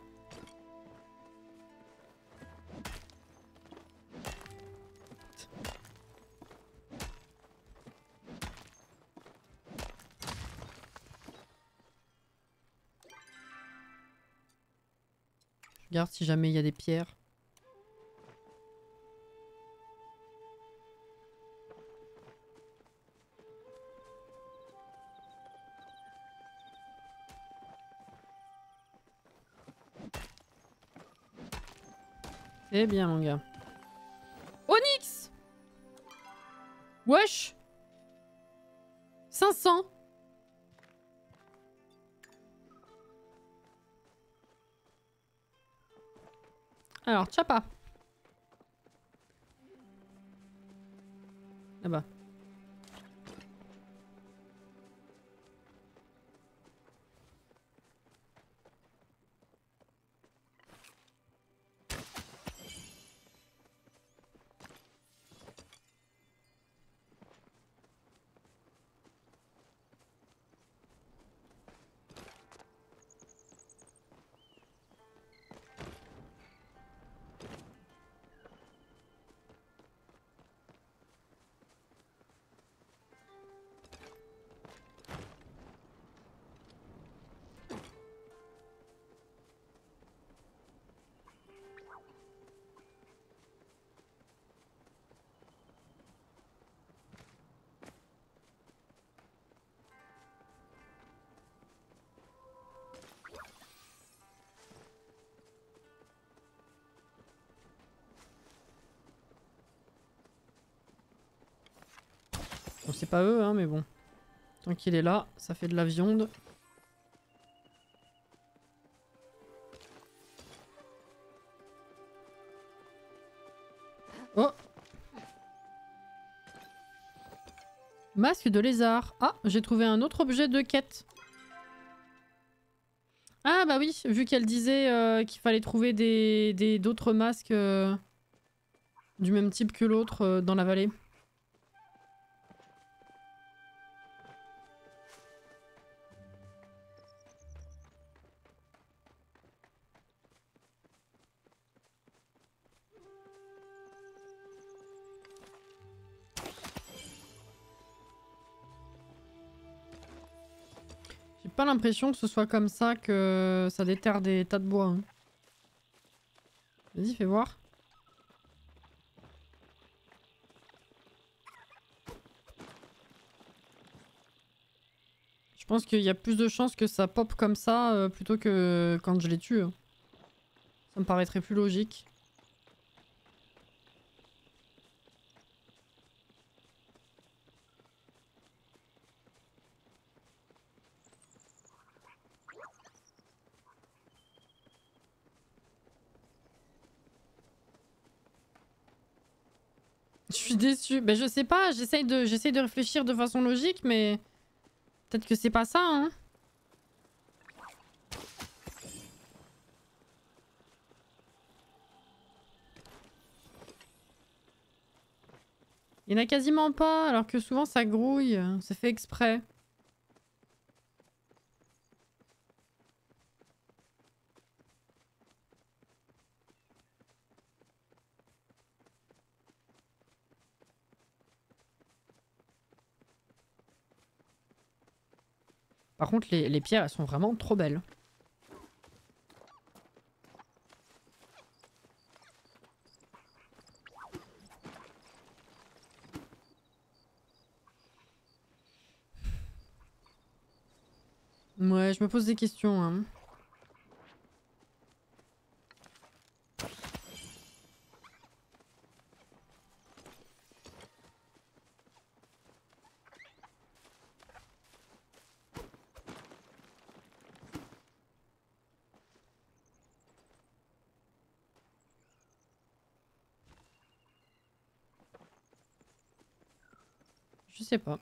Je regarde si jamais il y a des pierres. Eh bien mon gars. Onyx! Wesh! 500! Alors, Chapa. Là-bas. Bon, c'est pas eux, hein, mais bon. Tant qu'il est là, ça fait de la viande. Oh! Masque de lézard. Ah, j'ai trouvé un autre objet de quête. Ah bah oui, vu qu'elle disait qu'il fallait trouver d'autres masques du même type que l'autre dans la vallée. J'ai pas l'impression que ce soit comme ça que ça déterre des tas de bois. Hein. Vas-y, fais voir. Je pense qu'il y a plus de chances que ça pop comme ça plutôt que quand je les tue. Hein. Ça me paraîtrait plus logique. Je suis déçue. Ben, je sais pas, j'essaye de réfléchir de façon logique, mais... Peut-être que c'est pas ça, hein. Il y en a quasiment pas, alors que souvent ça grouille. C'est fait exprès. Par contre, les pierres, elles sont vraiment trop belles. Ouais, je me pose des questions. Hein. Je sais pas.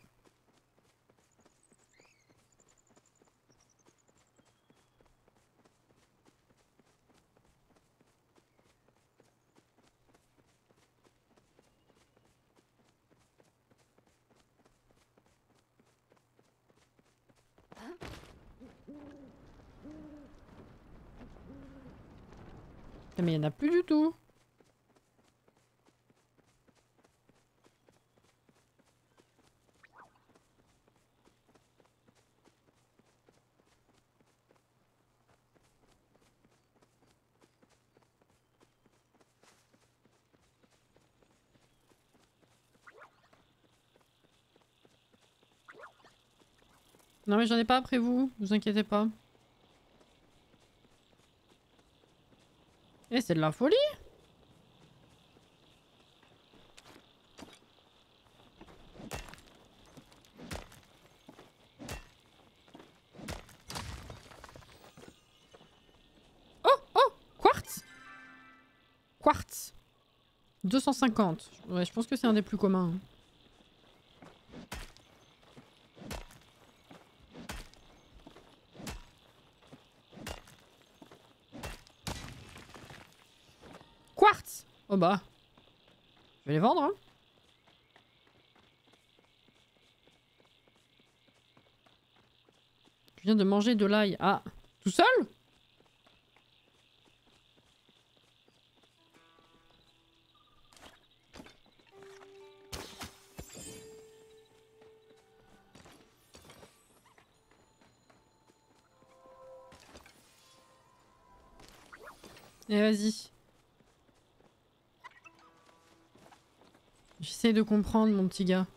Mais il n'y en a plus du tout. Non mais j'en ai pas après vous inquiétez pas. Eh, c'est de la folie! Oh! Oh! Quartz! Quartz! 250. Ouais, je pense que c'est un des plus communs. Quartz! Oh bah. Je vais les vendre, hein. Je viens de manger de l'ail. Ah! Tout seul? Et vas-y. J'essaie de comprendre, mon petit gars.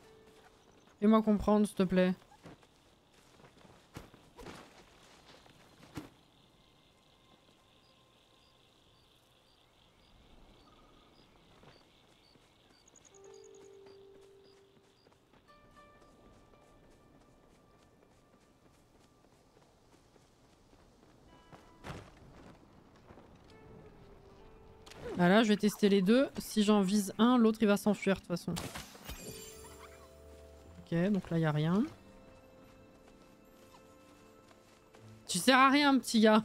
Fais-moi comprendre, s'il te plaît. Ah là, je vais tester les deux. Si j'en vise un, l'autre il va s'enfuir de toute façon. Ok, donc là il y a rien. Tu sers à rien, petit gars.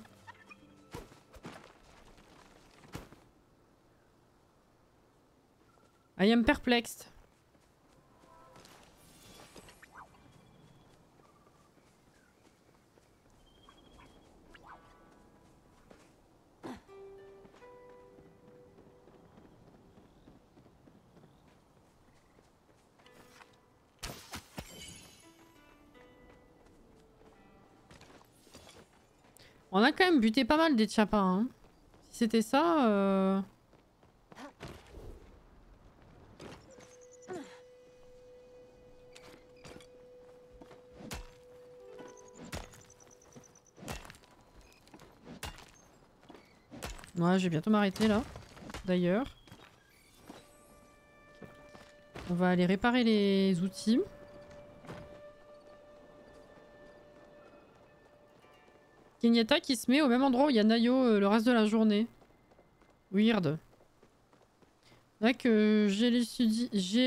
I am perplexed. On a quand même buté pas mal des Tchapas, hein. Si c'était ça, ouais, je vais bientôt m'arrêter là. D'ailleurs. On va aller réparer les outils. Kenyatta qui se met au même endroit où il y a Nayo le reste de la journée. Weird. C'est vrai que j'élucide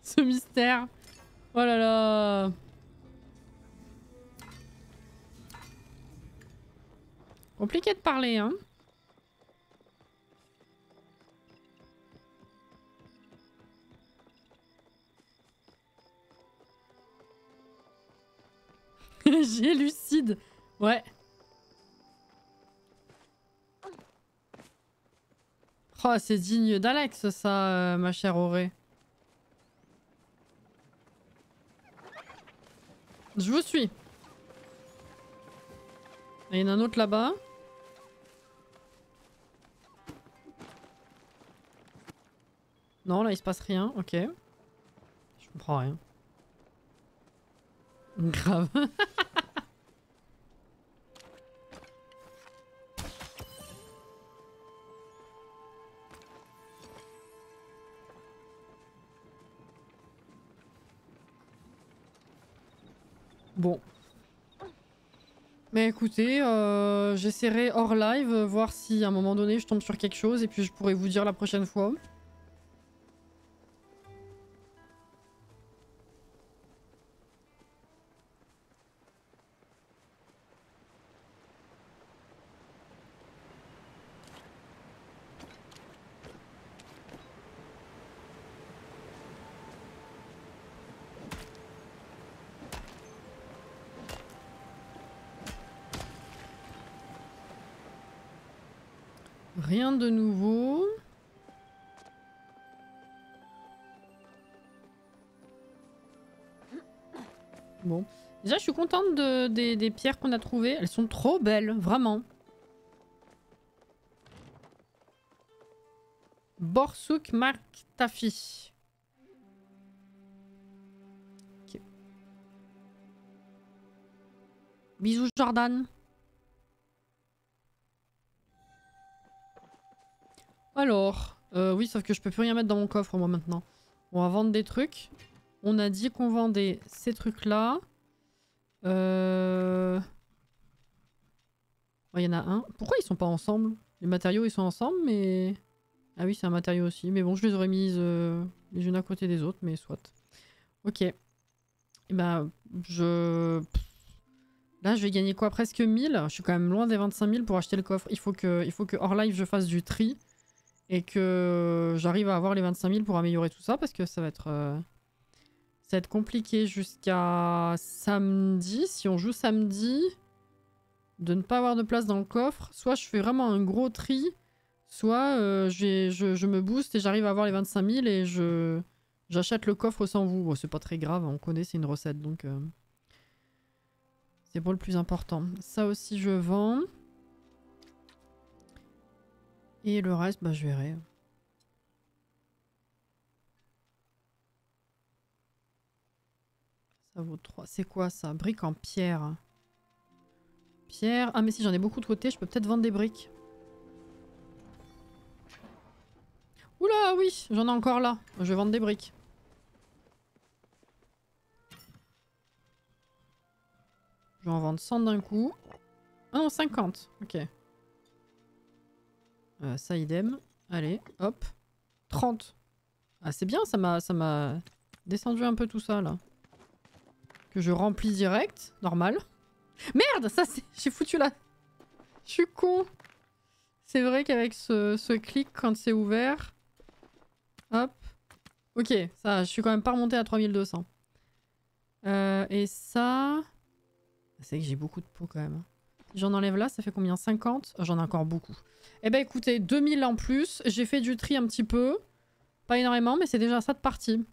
ce mystère. Oh là là. Compliqué de parler, hein. J'élucide. Ouais. Oh, c'est digne d'Alex, ça, ma chère Aurée. Je vous suis. Il y en a un autre là-bas. Non, là, il se passe rien. Ok. Je comprends rien. Grave. Bon. Mais écoutez, j'essaierai hors live, voir si à un moment donné je tombe sur quelque chose et puis je pourrai vous dire la prochaine fois. Rien de nouveau. Bon. Déjà, je suis contente des pierres qu'on a trouvées. Elles sont trop belles, vraiment. Borsuk Marktafi. Ok. Bisous, Jordan. Alors, oui, sauf que je peux plus rien mettre dans mon coffre, moi, maintenant. On va vendre des trucs. On a dit qu'on vendait ces trucs-là. Il y en a un. Pourquoi ils sont pas ensemble? Les matériaux, ils sont ensemble, mais... Ah oui, c'est un matériau aussi. Mais bon, je les aurais mises les unes à côté des autres, mais soit. Ok. Et ben, Là, je vais gagner quoi? Presque 1000. Je suis quand même loin des 25 000 pour acheter le coffre. Il faut que hors live, je fasse du tri. Et que j'arrive à avoir les 25 000 pour améliorer tout ça. Parce que ça va être compliqué jusqu'à samedi. Si on joue samedi, de ne pas avoir de place dans le coffre. Soit je fais vraiment un gros tri. Soit je me booste et j'arrive à avoir les 25 000 et j'achète le coffre sans vous. Bon, c'est pas très grave, on connaît, c'est une recette. Donc c'est pour le plus important. Ça aussi, je vends. Et le reste, bah je verrai. Ça vaut 3. C'est quoi ça? Briques en pierre. Pierre. Ah mais si j'en ai beaucoup de côté, je peux peut-être vendre des briques. Oula, oui, j'en ai encore là. Je vais vendre des briques. Je vais en vendre 100 d'un coup. Ah non, 50. Ok. Ça, idem. Allez, hop. 30. Ah, c'est bien, ça m'a descendu un peu tout ça, là. Que je remplis direct. Normal. Merde, ça c'est... J'ai foutu là. Je suis con. C'est vrai qu'avec ce clic, quand c'est ouvert... Hop. Ok, ça, je suis quand même pas remonté à 3200. Et ça... C'est que j'ai beaucoup de pots quand même. Si j'en enlève là, ça fait combien? 50? J'en ai encore beaucoup. Eh ben écoutez, 2000 en plus. J'ai fait du tri un petit peu. Pas énormément, mais c'est déjà ça de partie.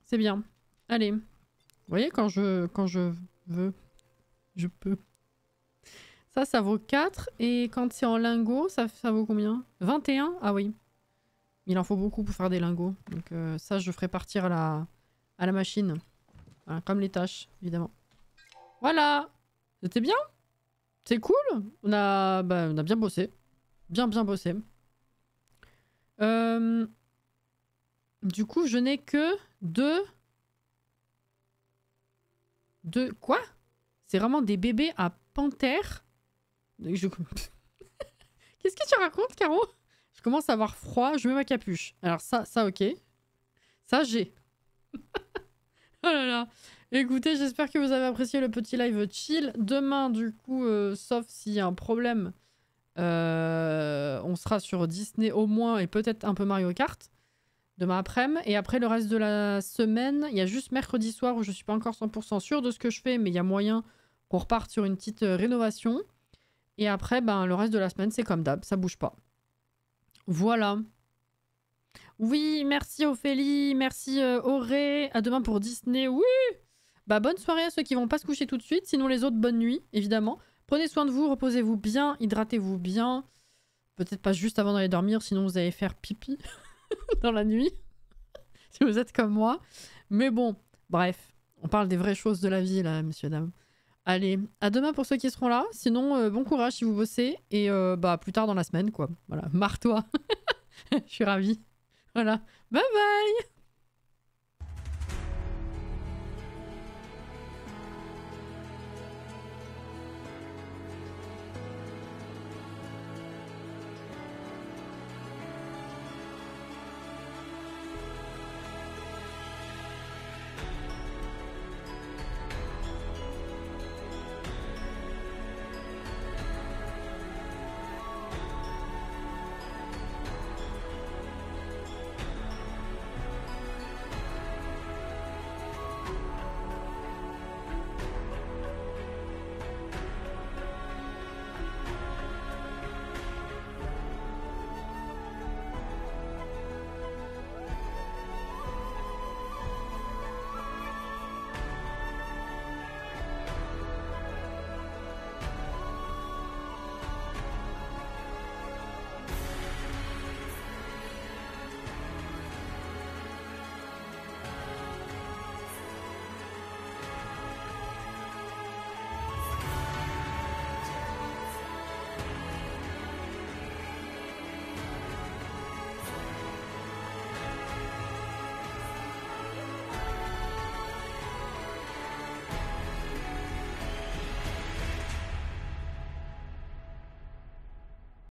C'est bien. Allez. Vous voyez, quand je veux, je peux. Ça vaut 4. Et quand c'est en lingots, ça vaut combien? 21? Ah oui. Il en faut beaucoup pour faire des lingots. Donc ça, je ferai partir à la machine. Voilà, comme les tâches, évidemment. Voilà. C'était bien. C'est cool. On a bien bossé. Bien bossé. Du coup, je n'ai que 2... Quoi? C'est vraiment des bébés à panthère. Qu'est-ce que tu racontes, Caro? Je commence à avoir froid, je mets ma capuche. Alors ça ok. Ça, j'ai. Oh là là. Écoutez, j'espère que vous avez apprécié le petit live chill. Demain, du coup, sauf s'il y a un problème, on sera sur Disney au moins et peut-être un peu Mario Kart. Demain après-midi. Et après, le reste de la semaine, il y a juste mercredi soir où je suis pas encore 100% sûre de ce que je fais, mais il y a moyen qu'on reparte sur une petite rénovation. Et après, ben, le reste de la semaine, c'est comme d'hab, ça bouge pas. Voilà. Oui, merci Ophélie, merci Auré. À demain pour Disney, oui. Bah bonne soirée à ceux qui vont pas se coucher tout de suite, sinon les autres, bonne nuit, évidemment. Prenez soin de vous, reposez-vous bien, hydratez-vous bien. Peut-être pas juste avant d'aller dormir, sinon vous allez faire pipi dans la nuit. Si vous êtes comme moi. Mais bon, bref, on parle des vraies choses de la vie là, messieurs, dames. Allez, à demain pour ceux qui seront là. Sinon, bon courage si vous bossez. Et bah plus tard dans la semaine, quoi. Voilà, marre-toi. Je suis ravie. Voilà, bye bye.